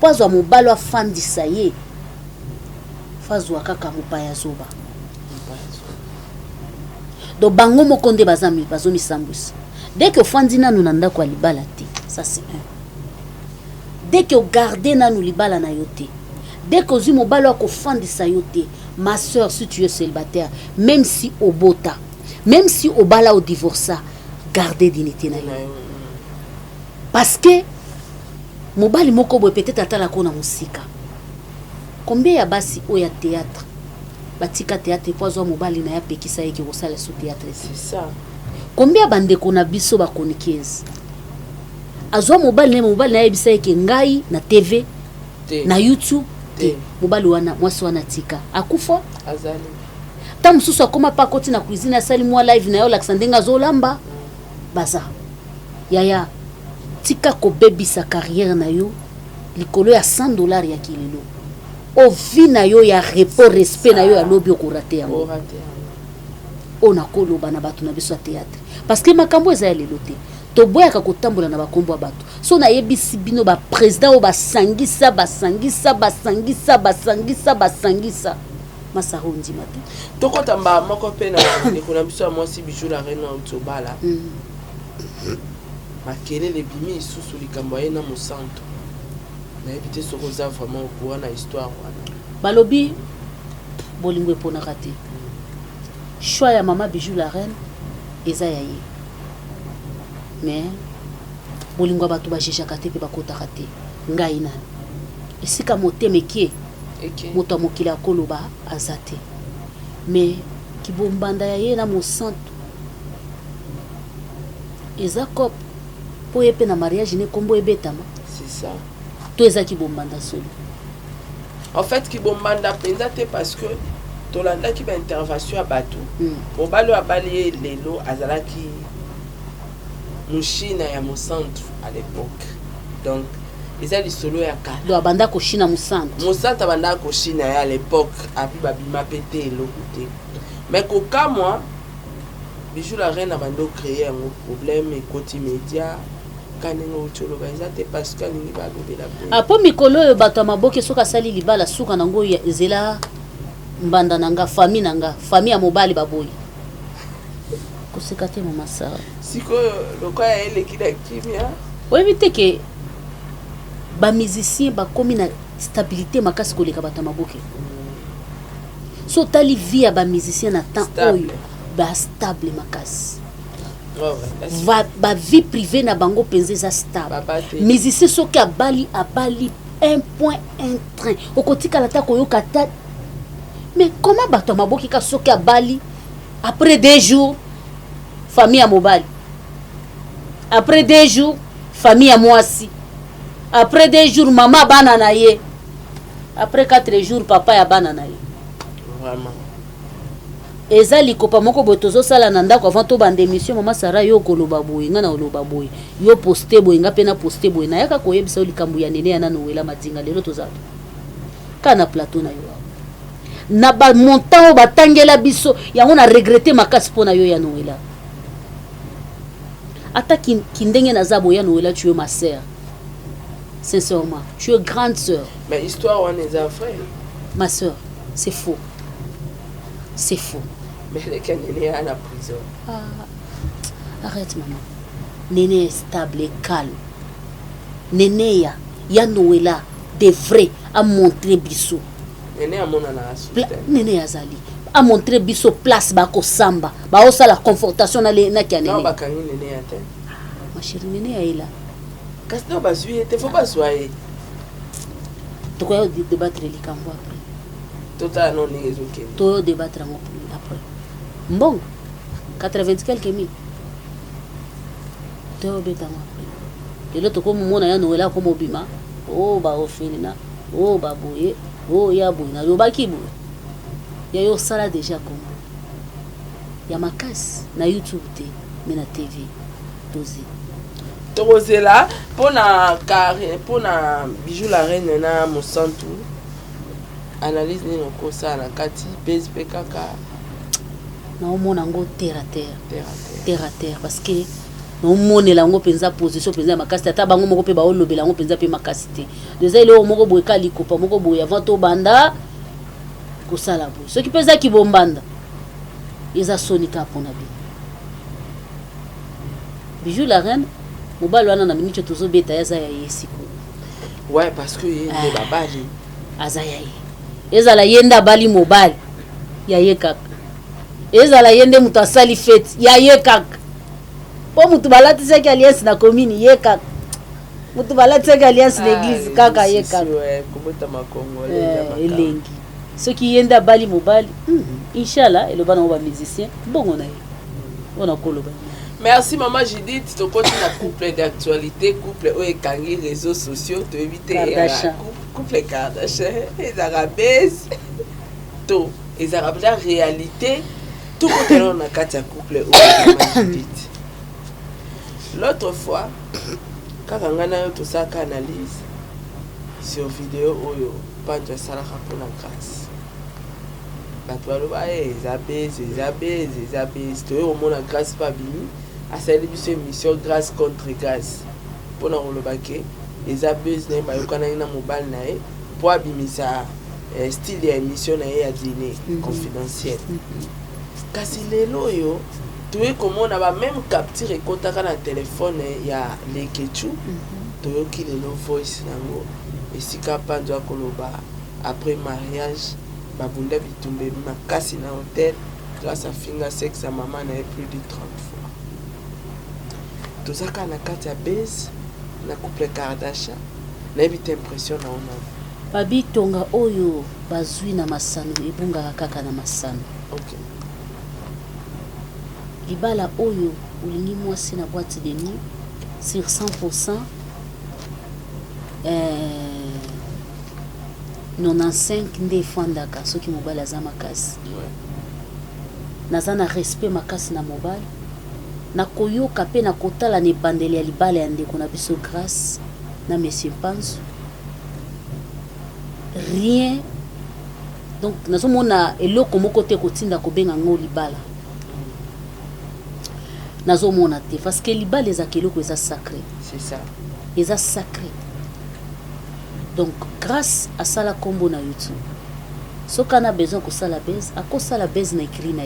po azwa mobali afandisa ye fazwa kaka mopaya zoba donc bango moko nde bazomisambwisa dès que ofandi nanu na ndako ya libala te ça c'est un dès que ogarde nanu libala na yo te dès que ozwi mobali akofandisa yo te ma soeur si tu es célibataire même si obota même si obala odivorça garder dignité na yo parce que mobali moko boye peut-être atalaka na mosika combien ya basi oyo ya théâtre batika théâtre po azwa mobali na ye apekisa ye ke kosala so théâtre C'est ça. combien bandeko na biso bakoni 15 azwa mobali na ye yebisa ye ke ngai na tv na youtube te mobali wana mwasi wana tika akufa azali ta mosusu akoma pa koti na cuisine asali mwa live na yo lakisa ndenge azolamba baza yaya tika kobebisa carrière na yo likolo ya $100 ya kilelo ovi na yo ya repos respect na yo ya lobi okorate yango o nakoloba na bato na biso ya théâtre parce que makambo eza ya lelo te toboyaka kotambola na bakombo ya bato so nayebisi bino baprésident oyo basangisa masaro ndima te tokota mba moko mpe na ndeko na biso ya mwasi Bijou la Reine Ntobala makelele bimi lisusu likambo ye na mosanto nayebi te soki oza vraiment okoa na histoire wana balobi bolingo eponaka te choix ya mama Bijou la Reine eza ya ye mais bolingo ya bato bajejaka te mpe bakotaka te ngai nani esika motema ekie moto ya mokili akoloba aza te mais kibombanda ya ye na mosantu eza kope mpo ye mpe na mariage ne kombo ebetama c'est ça to eza kibombanda solo en fait kibombanda mpenza te parce que tolandaki baintervention ya bato mobali oyo abali ye lelo azalaki moshina ya mosantu à l'époque donc eza lisolo ya kala do abanda koshina mosantu abandaka koshina ye à l'époque api babima mpe te eloko te mais kokamwa Bijou la Reine abandi ocréer yango problème ekoti média kanenge outi oloba eza te parce que alingi balobela boye apo mikolo oyo bato ya maboke soki asali libala suka nango ezela mbanda na nga famille na nga famille ya mobali baboyi koseka te mama sara sikoyo lokola eleki na kimia oyebi te ke bamusicien bakomi na stabilité makasi koleka bato ya maboke so otali vie ya bamusicien na temps oyo bastable makasi bavie privé na bango mpenza eza stable musicien soki abali 1 point 1 train okotikala ta koyoka ta mais comment bato ya maboki ka soki abali après 2 jours famille ya mobali après 2 jours famille ya mwasi après 2 jours mama bana na ye après 4 jours papa ya bana na ye vraiment eza likopa moko boye tozosala na ndako avant tobanda émission mama sara yo koloba boye nga na oloba boye yo poste boye nga mpe na poste boye nayaka koyebisa yo likambo ya nene ya nano wela madinga lelo tozala ka na plateau na yo na bamontant oyo batangela biso yango na regrete makasi mpo na yo ya noela ata kindenge naza boye ya noela tu es ma sœur sincèrement tu es grande sœur mais histoire wana eza vrai ma sœur c'est faux c'est faux mais leka nene ya na prison arrête maman nene est stable et calme nene ya noela de vrai a montré biso nene amonana nene azali a montré biso place bakosamba baosala confortation na kia nene bakangi nene ya te ma chérie nene ya ela kasi no bazwi ye te fo bazwa ye tokoya débattre likambo après totala no ndenge ezokende toyo débattre yango après mbongo 80 quelques mille toyo betango après lelo tokomona ya noela komobima o baofelina o baboye o ya boye nalobaki boye ya yo osala déjà kongo ya makasi na youtube te me na tv tozi tokozela mpona Bijou la Reine na mosantu analyse nini okosala na kati base mpe kaka naomona yango terre à terre parce que naomonela yango mpenza position mpenza ya makasi te ata bango moko mpe baolobela yango mpenza mpe makasi te deza eloko moko boye ka likopa moko boye avant tobanda kosala boye soki mpe eza kibombanda eza soni ka mpona bino Bijou la Reine mobali wana na miniti tozobeta yaza ya ye sikoyo ouais parce que ye nde babali aza ya ye ezala yenda bali mobali ya ye kaka ezala yende mutu asali fete ya ye kaka po mutu balatisaki alliance na commune ye kaka mutu balatisaki alliance na église kaka ye kaka elengi soki yenda bali mobali inshallah eloba nango bamusicien bongo na ye wana koloba. Merci maman Judith, tu continues à couple d'actualité, couple où ékangi réseaux sociaux, tu évites couple Kardashian, les arabes, tout, les arabes la réalité, tout côté là on a quatre couple où Judith. L'autre fois, quand on a tout ça qu'analyse sur vidéo où pas de salaire pour la grâce. Tu au moins la grâce pas bini. À cette émission grâce contre grâce. Pour nous le baquet, les abeilles n'aiment pas le mobile nae pour abimisa style d'émission nae à dîner confidentiel. Kasi lelo yo, tu es comme on a même capturé contact dans le téléphone il y a les ketchup. Tu es qui le voice nango et si capable doit koloba après mariage. Babunda bitumbe makasi na hôtel grâce à finga sexe à maman na plus de 30 fois. Tout ça quand na kati ya base na couple Kardashian na bite impression na ona. Babi tonga oyo bazui na masano ebunga kaka na masano. OK. Libala oyo ulingi mwasi na boîte de nuit sur 100% 95 nde fandaka soki mobali aza makasi naza na respect makasi na mobali na koyoka pe na kotala na ebandeli ya libala ya ndeko na biso grâce na monsieur Panzo rien donc nazomona eloko moko te kotinda kobenga ngo libala nazomona te parce que libala ezaka eloko eza sacré, c'est ça eza sacré. Donc, grâce à ça, la combo na YouTube. Ce qu'on a besoin de ça la baise, à cause ça la baise na écrit na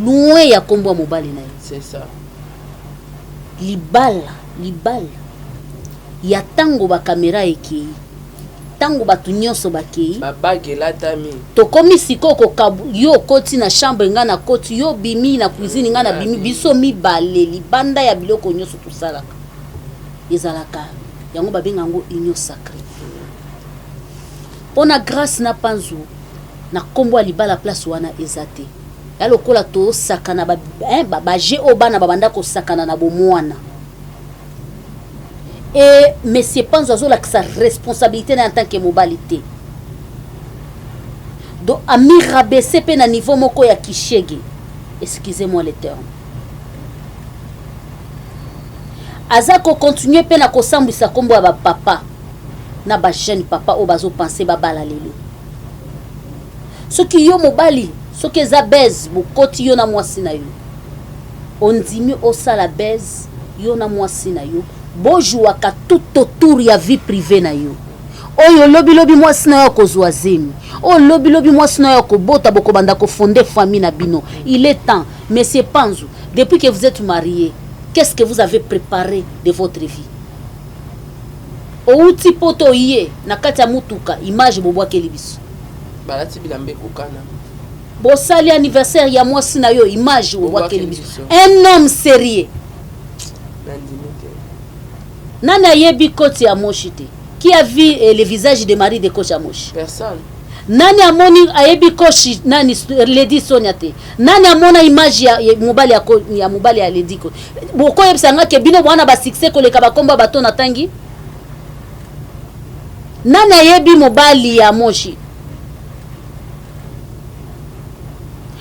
loin ya combo mobile na. C'est ça. Libala. Ya tango ba caméra eki. Tango ba tunyonso ba kei. Ba bague la tami. To komi sikoko kabu yo koti na chambre nga na koti yo bimi na cuisine nga na bimi biso mi balé libanda ya biloko nyonso tout ça là. Ezalaka. Yango babenga ngo union sacrée. Pona grâce na Panzo na kombo libala place wana ezate. Ya lokola to sakana ba je obana babanda ko sakana na bomwana. Et monsieur Panzo azola sa responsabilité en tant que mobilité. Donc ami rabaisser pe na niveau moko ya kishege. Excusez-moi le terme. Azako continuer pe na kosambisa kombo ya ba papa na ba jeune papa o bazo penser ba bala lelo soki yo mobali soki eza base bokoti yo na mwasi na yo ondimi osala base yo na mwasi na yo bojuaka tout autour ya vie privée na yo oyo lobi mwasi na yo kozwa zemi o lobi mwasi na yo kobota bokobanda ko fonder famille na bino. Il est temps monsieur Panzo, depuis que vous êtes marié, qu'est-ce que vous avez préparé de votre vie? Outi poto yé na kati ya mutuka image bobwake libiso. Balati bilambe kokana. Bosali anniversaire ya mwasi na yo image bobwake libiso. Un homme sérieux. Nana yebi koti ya moshi te. Qui a vu le visage de Marie de Kocha Moshi? Personne. Nani amoni ayebi koshi nani Lady Sonia te. Nani amona image ya mobali ya Lady ko. Boko yebsanga ke bino bwana ba succès ko leka bakomba bato na tangi. Nani ayebi mobali ya Moshi?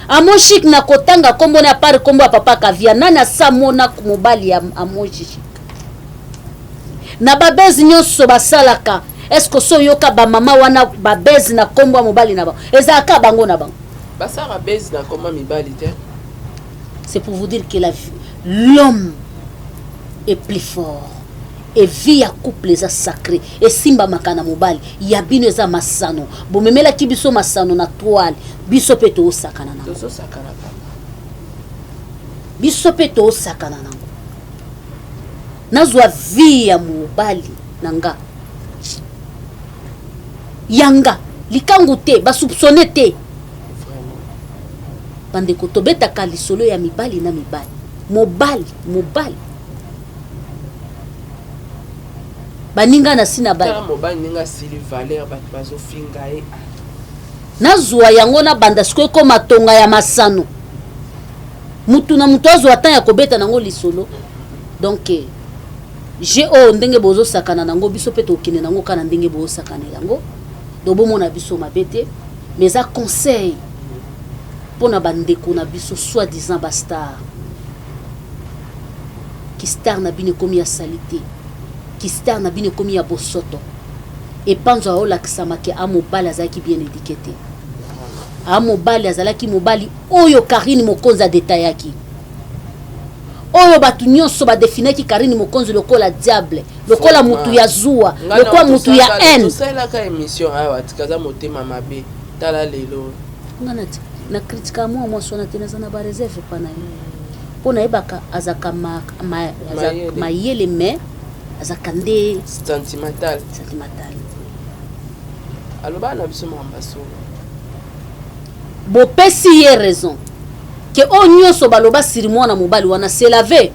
Amoshi na kotanga kombo na par kombo ya papa Kavia. Nani asamona mobali ya Amoshi? Na babezi nyonso basalaka. Est-ce que so yoka ba mama wana babezi na kombo ya mobali na ba ezaka bango na bango basara bezi na kombo mibali te. C'est pour vous dire que l'homme est plus fort et vie ya couple eza sacré et simba makana mobali ya bino eza masano bomemela ki biso masano na toile biso pe to sakana na to sakana papa biso pe to sakana na nazwa vie ya mobali nanga yanga likangu te basoupçonne te Vraiment. bandeko tobetaka lisolo ya mibali na mibali mobali baninga na sina bali Tala mobali ninga sili valeur bato bazofinga ye. nazwa yango na banda sikoyo ekoma tonga ya masano mutu na mutu azwa ata ya kobeta nango lisolo donc je oyo ndenge bozosakana nango biso mpe tokende nango kana ndenge bozosakanela yango do bomona biso mabe te mais eza conseil mpona bandeko na biso soi disant bastar ki star na bino ekomi ya salite ki star na bino ekomi ya bosoto epanzo aolakisamaki amobali azalaki bien éduqué te amobali azalaki mobali oyo Karine Mokonzi adetayaki oyo bato nyonso badefinaki Karine Mokonzi lokola diable lokola mutu ya zuwa lokola mutu ya haine tosalaka émission awa tikaza motema mabe tala lelo ngana na kritika mwa sona te naza na bareserve pa na ye mpo nayebaka azaka mayele me azaka nde sentimental aloba na biso mambaso bopesi ye raison ke oyo nyonso baloba siri mwana mobali wana c'est la vérité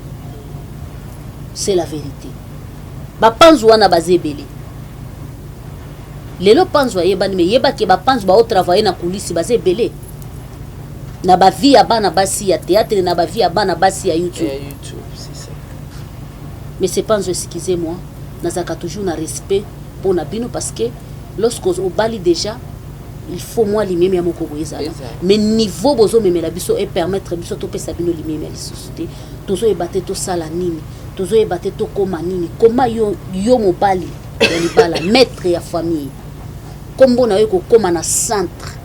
bapanzu wana baza ebele lelo panzu ayebani me yebaki bapanzu baotravaille na kulisi baza ebele na bavi ya bana basi ya théâtre na bavi ya bana basi ya YouTube c'est ça. Mais c'est pas, excusez-moi, nazaka toujours na respect pour na bino parce que lorsqu'on bali déjà il faut moi limem ya moko boyeza mais niveau bozo memela biso et permettre biso to pesa bino limem ya société tozo ebate to sala nini tozo ebate to koma nini koma yo mobali ya libala maître ya famille kombo na yo ko koma na centre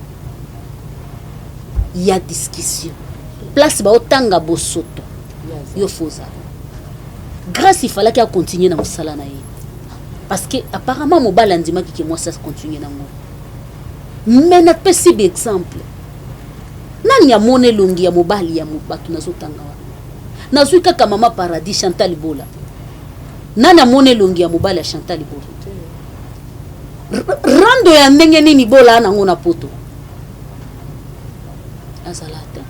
ya discussion place ba otanga bosoto yo foza grâce il fallait qu'il continue na musala na ye parce que apparemment mobali andimaki ke moi ça continue nango mais na pesi exemple nani ya mone longi ya mobali ya mobatu nazotanga wa nazwi kaka mama paradis Chantal Bola nani ya mone longi ya mobali ya Chantal Bola rando ya ndenge nini Bola nango na poto azalata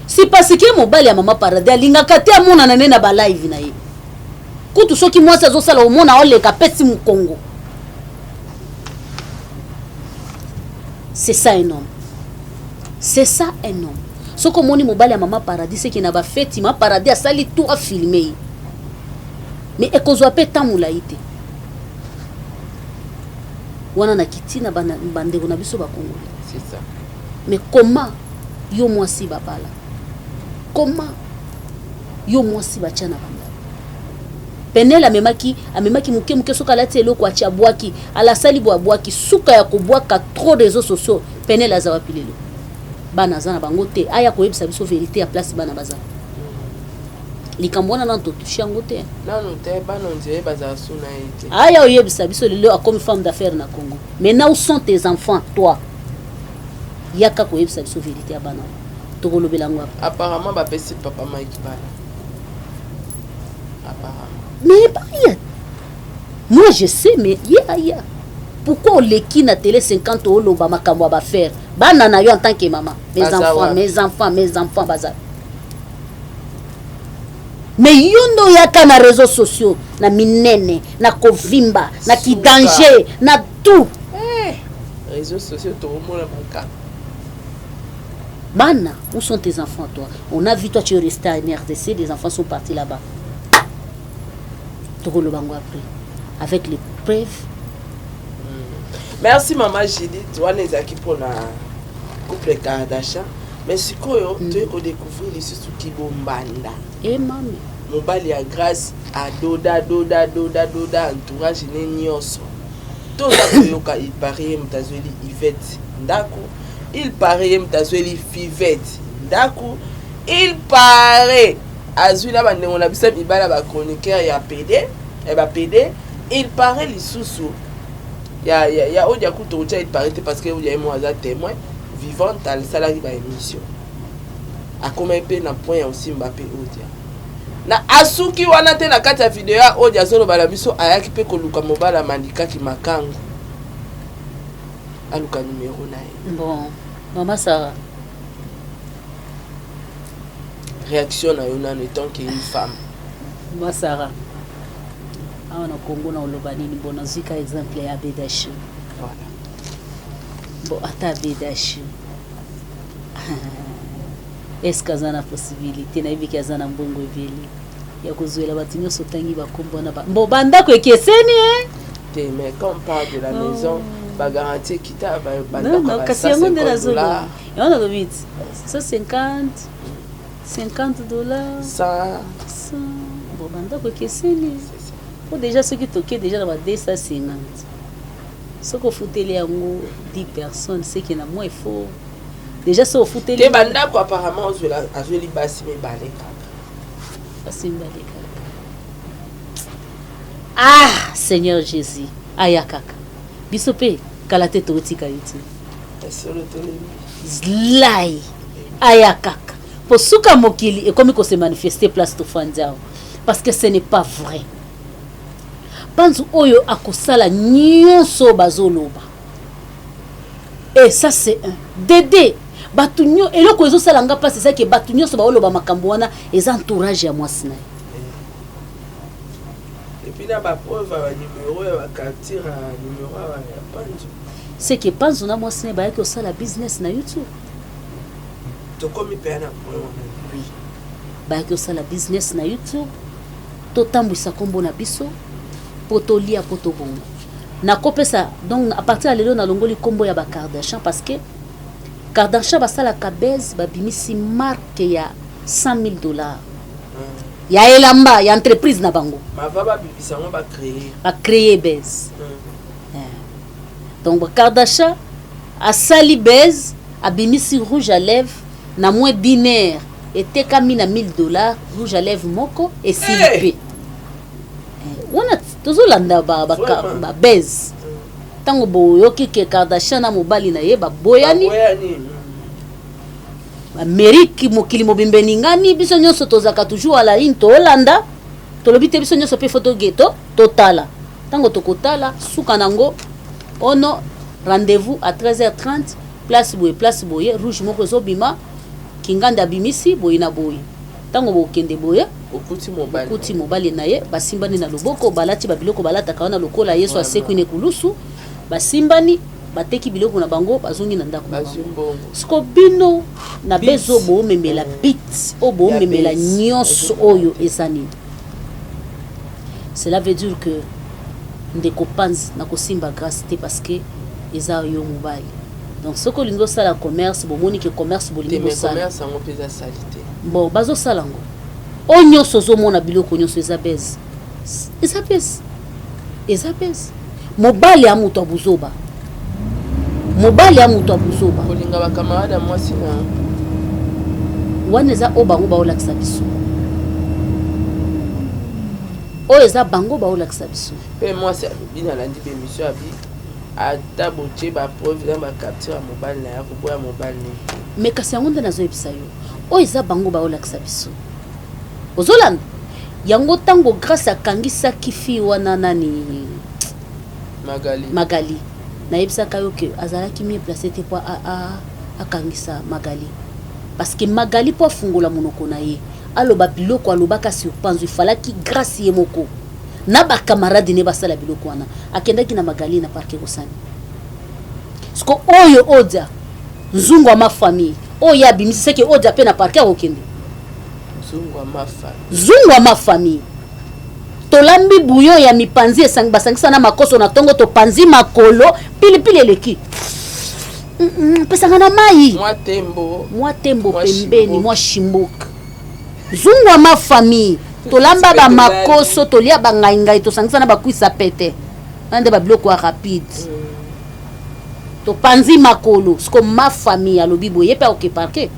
si parce que mobali ya mama paradis alingaka te amona na nena ba live na ye kutu soki mwasi azosala omona oleka pesi mukongo. C'est ça un homme. C'est ça un homme. Ce que mon mobile à maman paradis c'est qu'il n'a pas fait ma paradis a sali tout à filmer. Mais et qu'on soit pas tant moulaïté. Wana na kiti na bande ko na biso ba Congo. C'est ça. Mais comment yo mwasi babala? Comment yo mwasi ba tchana banda? Penel amemaki muke soka lati eloko acha bwaki ala sali bwaki suka ya kobwaka trop réseaux sociaux Penel azawa pilelo bana zana bango te aya ko yebisa biso vérité à place bana baza likambona na to tushango te non te bana nzé baza suna ete aya o yebisa biso lelo a comme femme d'affaires na Congo. Maintenant où sont tes enfants toi yaka ko yebisa biso vérité ya bana to kolobela ngwa apparemment ba pesi papa Mike bana apparemment. Mais pas rien. Moi je sais, mais ya. Pourquoi on l'équipe na télé 50 € loba makambo ba faire? Bana na yo en tant que maman. Mes enfants bazar. Mais yondo yaka na réseaux sociaux, na minene, na kovimba, na ki danger, na tout. Réseaux sociaux to mona banka. Bana, où sont tes enfants toi? On a vu toi tu es resté à RDC, les enfants sont partis là-bas. Le bango après avec les preuves. Merci maman Judith wana ezaki pona couple Kardashian mais sikoyo tu ko découvrir les sous qui bombanda et mami mobali ya grâce à doda entourage ne nyonso to yoka il paraît mtazweli Yvette ndako il paraît mtazweli Fivette ndako il paraît azula bandengo na bisa bibala ba chroniqueur ya PD et ba PD il paraît lisusu ya odia kuto ucha il paraît parce que il y a moi za témoin vivant al salari ba émission a comme pe na point aussi Mbappé odia na asuki wana te na kati ya video ya oyo azoloba na biso ayaki mpe koluka mobala mandikaki makango aluka numéro na ye. Bon, Maman Sarah. Réaction na yo nano étant qu'une femme. Maman Sarah. On a Congo na olobani ni bon zika exemple ya Bedashi. Voilà. Bon ata Bedashi. Est-ce que ça na possibilité na ibi kazana mbongo vile ya kuzuela batu nyoso tangi bakombo na ba. Bon banda ko ekeseni Mais quand on parle de la maison, ba garantie kita ba non, kasi yango nde nazolo. Yango na vite. 150 $50 ça 100 bon banda ko ekeseni. Pour déjà ceux qui toquent déjà dans 250. Ce qu'on foutait yango 10 personnes, c'est qu'il y en a moins il faut. Déjà ça au foutait les banda quoi apparemment azoli basi me balé kaka. Basi me balé kaka. Ah, Seigneur Jésus. Aya kaka. Bisope kala tete otika yuti. Solo tolemi. Zlai. Aya kaka. Pour suka mokili et comme il se manifester place to fandiao parce que ce n'est pas vrai. Panzu oyo akosala nyonso bazoloba. Et ça c'est un. Dédé batunyo eloko ezo sala nga pas c'est ça que batunyo so baoloba makambo wana les entourage ya mwasi na. Et puis na ba preuve ba numéro ya capture numéro ya Panzu. C'est que Panzu na mwasi na ba yaki osala business na YouTube. To komi pe na preuve. Oui. Ba yaki osala business na YouTube. To tambwisa kombo na biso. Potolia potobongo. Na kopesa donc à partir de lelo na longoli kombo ya ba Kardashian parce que Kardashian basala kabez babimisi marque ya $100,000. Ya elamba ya entreprise na bango. Ma va bibisa ngo ba créer bez. Donc Kardashian a sali bez abimisi rouge à lèvres na moins binaire était kami na $1,000 rouge à lèvres moko et silipé. Wana tozolanda ba bez. Tango boyoki ke Kardashian na mobali na ye ba boyani. Ameriki mokili mobimbe ningani biso nyonso tozaka toujours ala into Holanda. Tolobi te biso nyonso pe photo ghetto totala. Tango tokotala suka nango ono rendez-vous à 13h30 place boye rouge moko ezobima kinganda bimisi boye na boye. Tango bokende boye okuti mobali na ye basimbani na loboko balati babiloko balata kaona lokola Yesu aseku ne kulusu basimbani bateki biloko na bango bazongi na ndako na bango. Siko bino na bezo bo memela bit o bo memela nyonso oyo esani. Cela veut dire que ndeko Panzi na kosimba grâce te parce que eza yo mobali. Donc ce que lingo sala commerce bo moni que commerce bo lingo sala. Commerce en pesa salité. Bon bazo sala ngo. O nyonso zo mona biloko nyonso eza beze. Eza beze. Eza beze. Mobali amuto abuzoba. Mobali amuto abuzoba. Kolinga ba camarade moi sina. Wana eza obango ba olakisa biso. O eza bango ba olakisa biso. Pe moi c'est bina landi be mission abi. Ata boche ba preuve na ba capture mobile na ya ko boya mobile ni. Mais kasi yango nde nazo ebisa yo. O eza bango ba olakisa biso. Ozolanda yango tango grâce akangisa kifi wana nani Magali na yebisa kayo ke azalaki mieux placé te po akangisa Magali parce que Magali po fungola monoko na ye aloba biloko alobaka sur Panzu il fallait ki grâce ye moko na ba camarade ne basala biloko wana akendaki na Magali na parquet kosani sko oyo odia nzungu wa ma famille oyo abimisi seke odia pe na parquet okende zungu wa ma famille tolambi buyo ya mipanzi basangisa na makoso na tongo to panzi makolo pilipili eleki pesanga na mai mwa tembo pembeni mwa shimboka zungu wa ma famille tolamba ba makoso tolia bangaingai to sangisa na bakwisa pete ande ba biloko ya rapide to panzi makolo sko ma famille alobi boye pe oke parquet.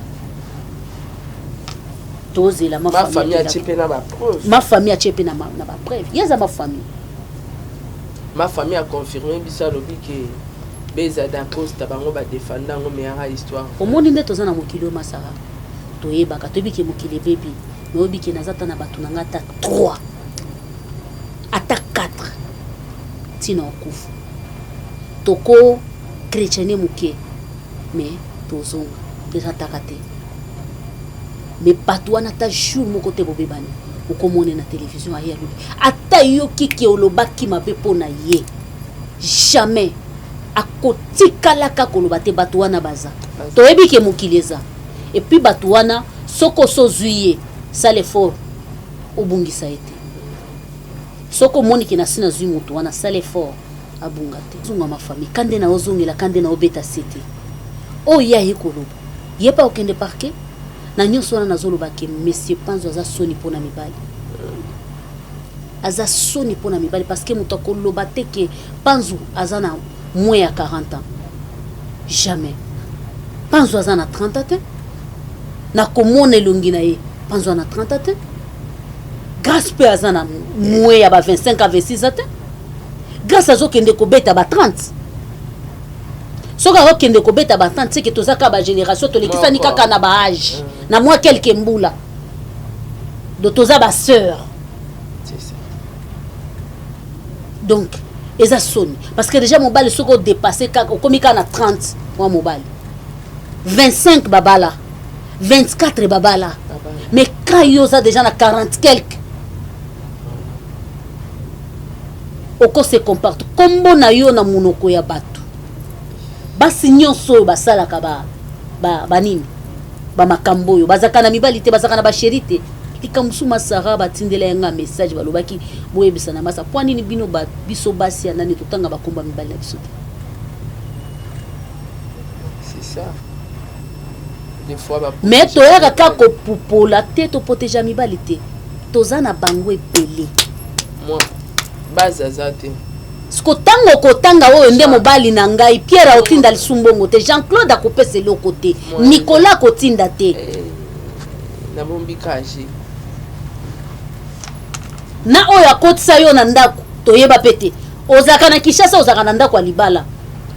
Ma famille a chepé na ba preuve. Ma famille a chepé na ba preuve. Yaza ma famille. Ma famille a confirmé bisa lobi que Beza d'Acosta bango ba défendre ngo meilleure histoire. Au monde nde tozana mokilo masara. Toyeba ka tobi ke mokile baby. mais obiki nazata na bato nanga ata 3 ata 4 tina okufu toko chrétien muke mais tozonga déjà takate mais bato wana ta jour moko te bobebani okomone na télévision aye alobi ata yo kiki olobaki mabe pona ye jamais akotikalaka koloba te bato wana baza toyebi ke mokili eza et puis bato wana soko sozwi ye sale fort obungisa ete soko moni ke na sina zwi moto wana sale fort abunga te zunga ma famille kande na ozongela kande na obeta sete o ya ye koloba ye pa okende parquet na nyonso wana nazoloba ke monsieur Panzo aza soni pona mibali aza soni pona mibali parce que moto akoloba te ke Panzo aza na moins ya 40 ans jamais Panzo aza na 30 te na komona elongi na ye Panzo na 30 te grâce pe aza na moins ya ba 25 à 26 ans te grâce azokende kobeta ba 30 soka okende kobeta ba 30 c'est que tozaka ba génération tolekisani kaka na ba âge na moi quelques mbula do toza ba sœur c'est ça donc eza soni parce que déjà mobile soko dépasser kaka okomika na 30 moi mobile 25 babala 24 babala mais quand yoza déjà na 40 quelques oko se comporte kombo na yo na munoko ya bato basi nyonso basalaka ba nini ba makambo yo bazaka na mibali te bazaka na ba chéri te likamusu masara batindela yanga message balobaki boyebisa na masa po nini bino ba biso basi ya nani totanga bakomba mibali na biso te c'est ça des fois ba mais toyaka kako popola te to protéger mibali te toza na bango epele moi bazazate sko tango kotanga oyo nde mobali na ngai Pierre aotinda lisumbongo te Jean-Claude akopesa eloko te Nicolas kotinda te na bombi kaje na oyo akotisa yo na ndako toyeba pete ozaka na Kishasa ozaka na ndako ya libala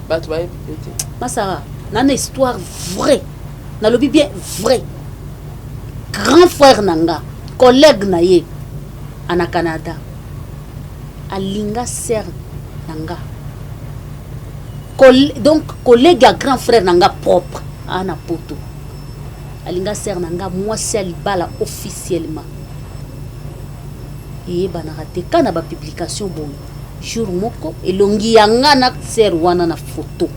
bato bayebi pete masara nana histoire vraie nalobi bien vrai grand frère nanga collègue na ye ana Canada alinga sœur nanga donc collègue à grand frère nanga propre ana poto alinga sœur nanga mwasi ya libala officiellement eyebanaka te kana ba publication boye jour moko elongi yanga na sœur wana na photo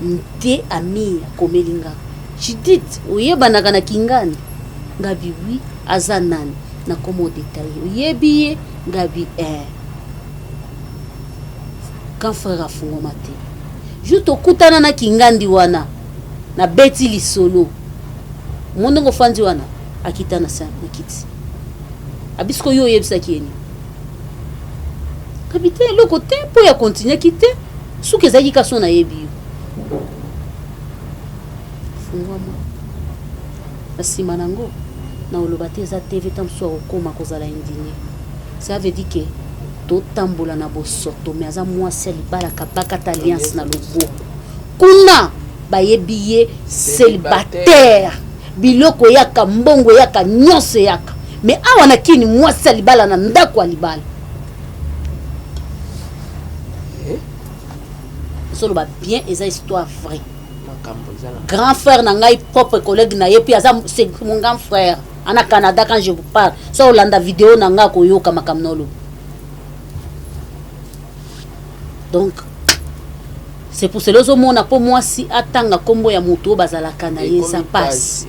nte ami komelinga Judith oyebanaka na kingani ngabi wi aza nani na komo détaillé oyebi ye ngabi quand frère afungoma te juste okutana na kingandi wana na beti lisolo mondongo fandi wana akita na sa nikiti abisko yo yebisaki yeni kapite loko te po ya continuer kite suke zaki kaso na yebi yo fungoma nasima nango na oloba te eza TV tamso okoma kozala indigné ça veut dire que totambola na bosoto mais aza mwasi ya libala kabakata alliance na loboko kuna bayebi ye célibataire biloko yaka mbongo yaka nyonso yaka mais awa na kini mwasi ya libala na ndako ya libala soloba bien eza histoire vraie grand frère na ngai propre collègue na ye puis aza c'est mon grand frère ana Canada quand je vous parle ça olanda vidéo na nga koyoka makamnolo donc c'est pour cela ozomona po mwasi atanga kombo ya moto bazalaka na ye ça passe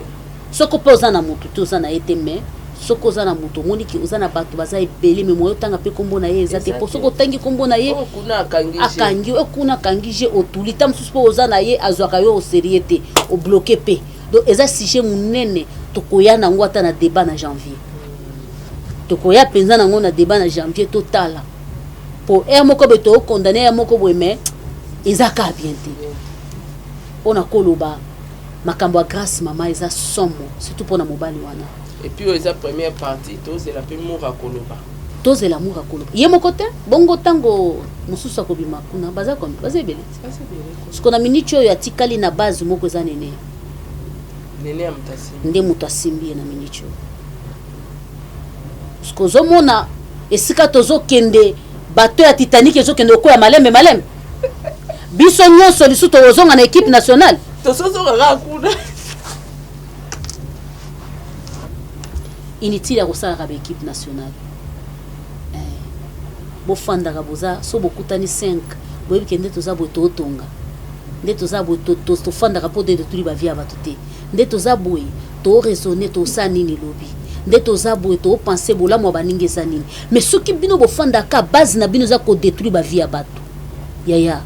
soko pe oza na moto te oza na ye te mais soko oza na moto omoni ki oza na bato baza ebele mais moyo otanga pe kombo na ye eza te po soko otangi kombo na ye akangi okuna akangi je otuli ta mosusu po oza na ye azwaka yo oserie te obloke pe donc eza sujet munene tokoya nango ata na débat na janvier tokoya penza nango na débat na janvier totala po moko be to condamner moko boye mais eza ka bien te pona koloba makambo ya grâce mama eza somo surtout pona mobali wana et puis eza première partie tozela pe moura koloba tozela moura koloba ye moko te bongo tango mosusu akobima kuna baza comme baza ebele siko na minute oyo atikali na base moko eza nene nene ya mutasimbi nde moto asimbi ye na minitio parceke ozomona esika tozokende bato ya Titanic ezokende okoya malembe biso nyonso lisu tozonga na équipe nationale tosozokaka kuna inutile ya kosalaka ba équipe nationale bofandaka boza so bokutani 5 boyebi ke nde toza boye tootonga nde toza boye tofandaka mpo de toli bavie ya bato te nde toza boye tooraisonne tosala nini lobi nde toza boye toopense bolamu ya baningi eza nini mais soki bino bofandaka base na bino eza kodétruire bavie ya bato yaya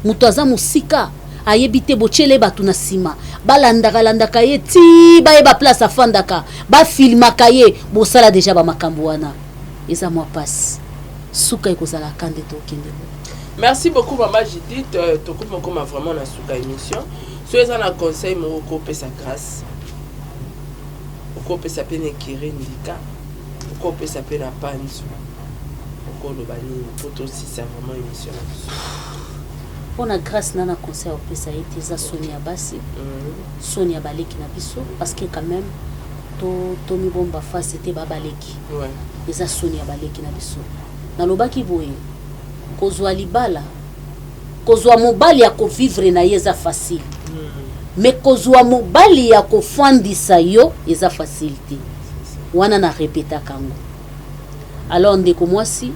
moto aza mosika ayebi te botyele bato na nsima balandaka ye ti bayeba place afandaka bafilmaka ye bosala deja bamakambo wana eza mwa pasi suka ekozalaka nde tokende. Merci beaucoup Maman Judith, tokumi okoma vraiment na suka émission so eza na conseil moko okopesa grâce okopesa pe nekiri ndika okopesa pe na panzu okoloba nini po tosisa vraiment émission na biso mpona grâce na conseil opesa ye te eza soni ya basi soni ya baleki na biso parce que quand même tomibomba fasi te babaleki eza soni ya baleki na biso nalobaki boye kozwa libala kozwa mobali ya kovivre na ye eza facile mais kozwa mobali ya kofandisa yo eza facile te wana na repetaka yango alors ndeko mwasi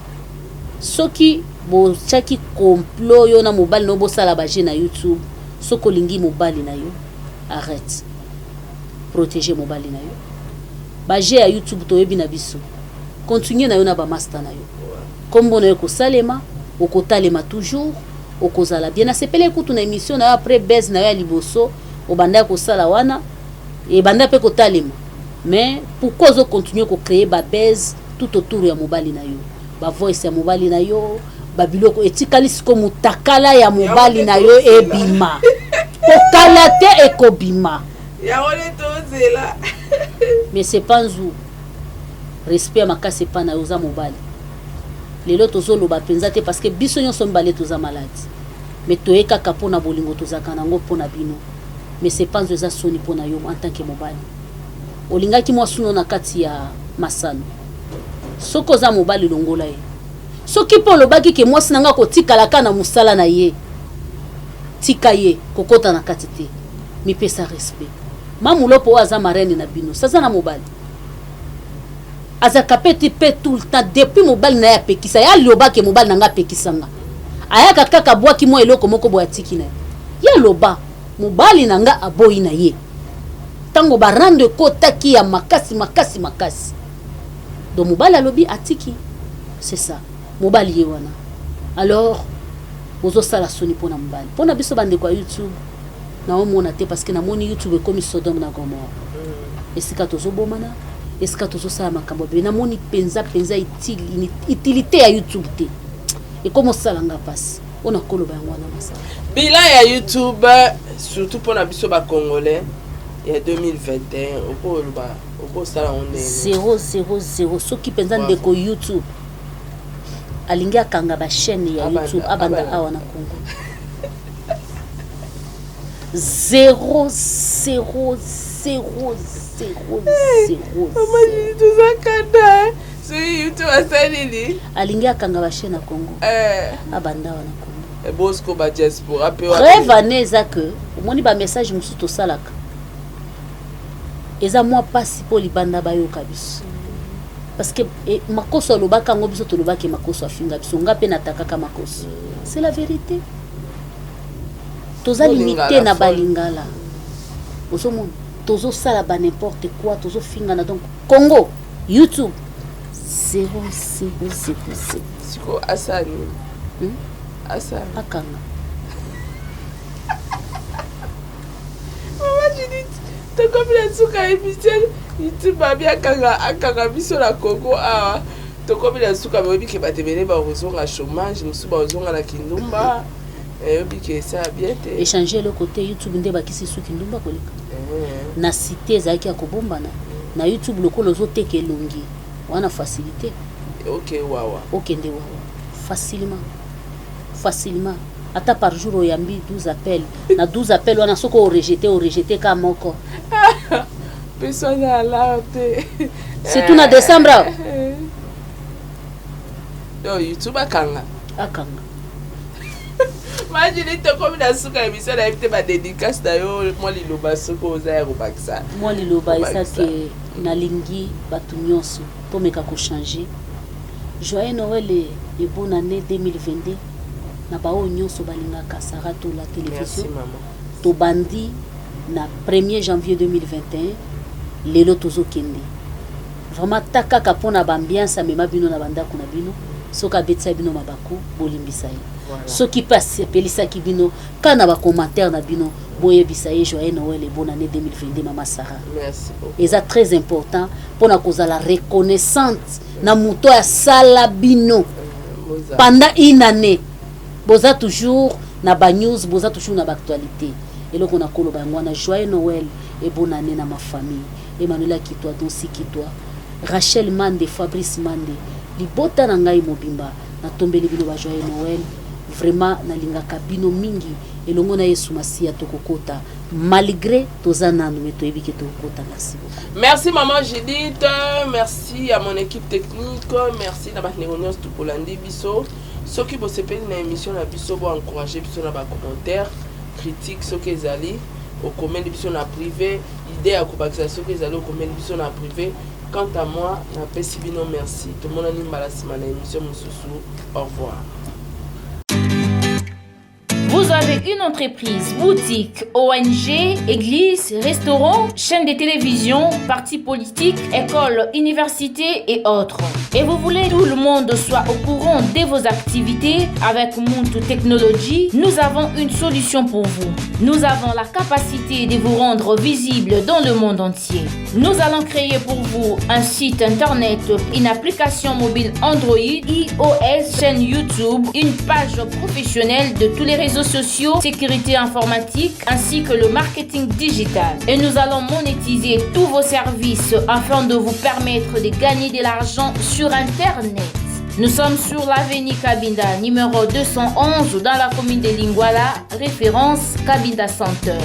soki botyaki complot yo na mobali no bosala baje na YouTube soki olingi mobali na yo arrête protéger mobali na yo baje ya YouTube toyebi na biso continue na yo na bamaster na yo kombo na yo kosalema okotalema toujours okozala bien nasepele kutu na émission na yo après base na yo ya liboso obanda kosala wana ebanda pe kotalema mais pourquoi ozo continuer ko créer ba base tout autour ya mobali na yo ba voice ya mobali na yo babiloko etikali siko mutakala ya mobali na yo ebima kokala te ekobima ya ole tozela mais c'est pas nzu respect makasi pa na yo za mobali lelo tozoloba penza te parce que biso nyonso mbale toza malade mais toyekaka mpona bolingo tozaka nango mpona bino mais c'est pas nzu eza soni mpona yo en tant que mobali olingaki mwasi no na kati ya masano soki oza mobali longola ye soki mpo olobaki ke mwasi nanga kotikalaka na mosala na ye tika ye kokota na kati te mipesa respect mamulopo oyo aza marene na bino saza na mobali azaka peti pe tout le temps depuis mobali na ye apekisa ye alobaki mobali nanga apekisanga ayaka kaka bwaki mwa eloko moko boye atiki na ye ye aloba mobali nanga aboyi na ye ntango barande ekotaki ya makasi donc mobali alobi atiki c'est ça mobali ye wana alors ozosala soni mpona mobali mpona biso bandeko ya YouTube naomona te parce que namoni YouTube ekomi Sodome na Gomorrhe esika tozobomana esika tozosala makambo be namoni penza utilité ya YouTube te ekomi osalanga pasi ona koloba yango wana masala bilan ya YouTube surtout mpona biso bacongolais ya 2021 okosala onde 000 soki penza ndeko YouTube alingi akanga ba chaîne ya YouTube abanda awa na Congo 0 YouTube asalili alingi akanga ba chaîne na Congo abanda awa na Congo bosco ba diaspora pe rêve aneza que omoni ba message musu to salaka eza mwa pasi po libanda bayoka biso parce que makoso alobaka ngo biso tolobaki makoso afinga biso nga pe natakaka makoso c'est la vérité toza limité na balingala osomona tozosala ba n'importe quoi tozofingana donc Congo YouTube 0 siko asani asani akanga Maman Judith tokomila suka émission YouTube akanga biso na Congo awa tokomila suka bayobi ke batebele bazonga chômage mosusu bazonga na kindumba eyobi ke ça bien te échanger le côté YouTube nde bakisi su kindumba koleka na cité ezalaki ya kobombana na YouTube lokolo ozoteka elongi wana facilité ok wawa okende wawa facilement ata par jour oyambi 12 appels na 12 appels wana soko o rejeter ka moko Personne à l'arte. C'est tout en décembre. Yo, YouTube akanga. Akanga. Imagine te comme dans ce cas émission la invité ma dédicace d'ailleurs moi liloba soko oza robaksa. Moi liloba ça que nalingi batu nyonso to meka ko changer. Joyeux Noël et bonne année 2022. Na ba o nyonso balingaka Sarato la télévision. Merci maman. To bandi na 1er janvier 2021 lelo tozo kende. Vraiment takaka pona bambiance mema bino na banda kuna bino. Soka betsa bino mabako bolimbisa ye. Ce qui passe pelisa ki bino kana ba commentaire na bino boye bisaye joyeux Noël et bonne année 2022 maman Sarah. Merci beaucoup. Et ça très important pour na koza la reconnaissance na muto ya sala bino pendant une année. Boza toujours na ba news, boza toujours na ba actualité. Et là qu'on a koloba ngwana joyeux Noël et bonne année na ma famille. Emmanuel Kitwa Donsi Kitwa, Rachel Mande, Fabrice Mande, libota na ngai mobimba na tombeli bino ba joyeux Noël. Vraiment nalingaka bino mingi elongo na Yesu Masia tokokota malgré tozana nous meto ebiki tokokota. Merci beaucoup. Merci maman Judith, merci à mon équipe technique, merci na batnegonios tout polandi biso. Ceux qui bossent na émission na biso bo encourager biso na ba commentaire, critique ceux qui ezali au comment biso na privé, idée à kobakisa ceux qui ezali au comment biso na privé. Quant à moi, na pesi bino merci. Tout le monde ani mbala sima na émission mususu. Au revoir. Vous avez une entreprise, boutique, ONG, église, restaurant, chaîne de télévision, parti politique, école, université et autres. Et vous voulez que tout le monde soit au courant de vos activités avec Muntu Technology, nous avons une solution pour vous. Nous avons la capacité de vous rendre visible dans le monde entier. Nous allons créer pour vous un site internet, une application mobile Android, iOS, chaîne YouTube, une page professionnelle de tous les réseaux sociaux, sécurité informatique ainsi que le marketing digital. Et nous allons monétiser tous vos services afin de vous permettre de gagner de l'argent sur Internet. Nous sommes sur l'avenue Kabinda, numéro 211 dans la commune de Lingwala, référence Kabinda Center.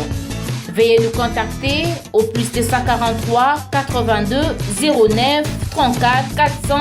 Veuillez nous contacter au plus de 143 82 09 34 400.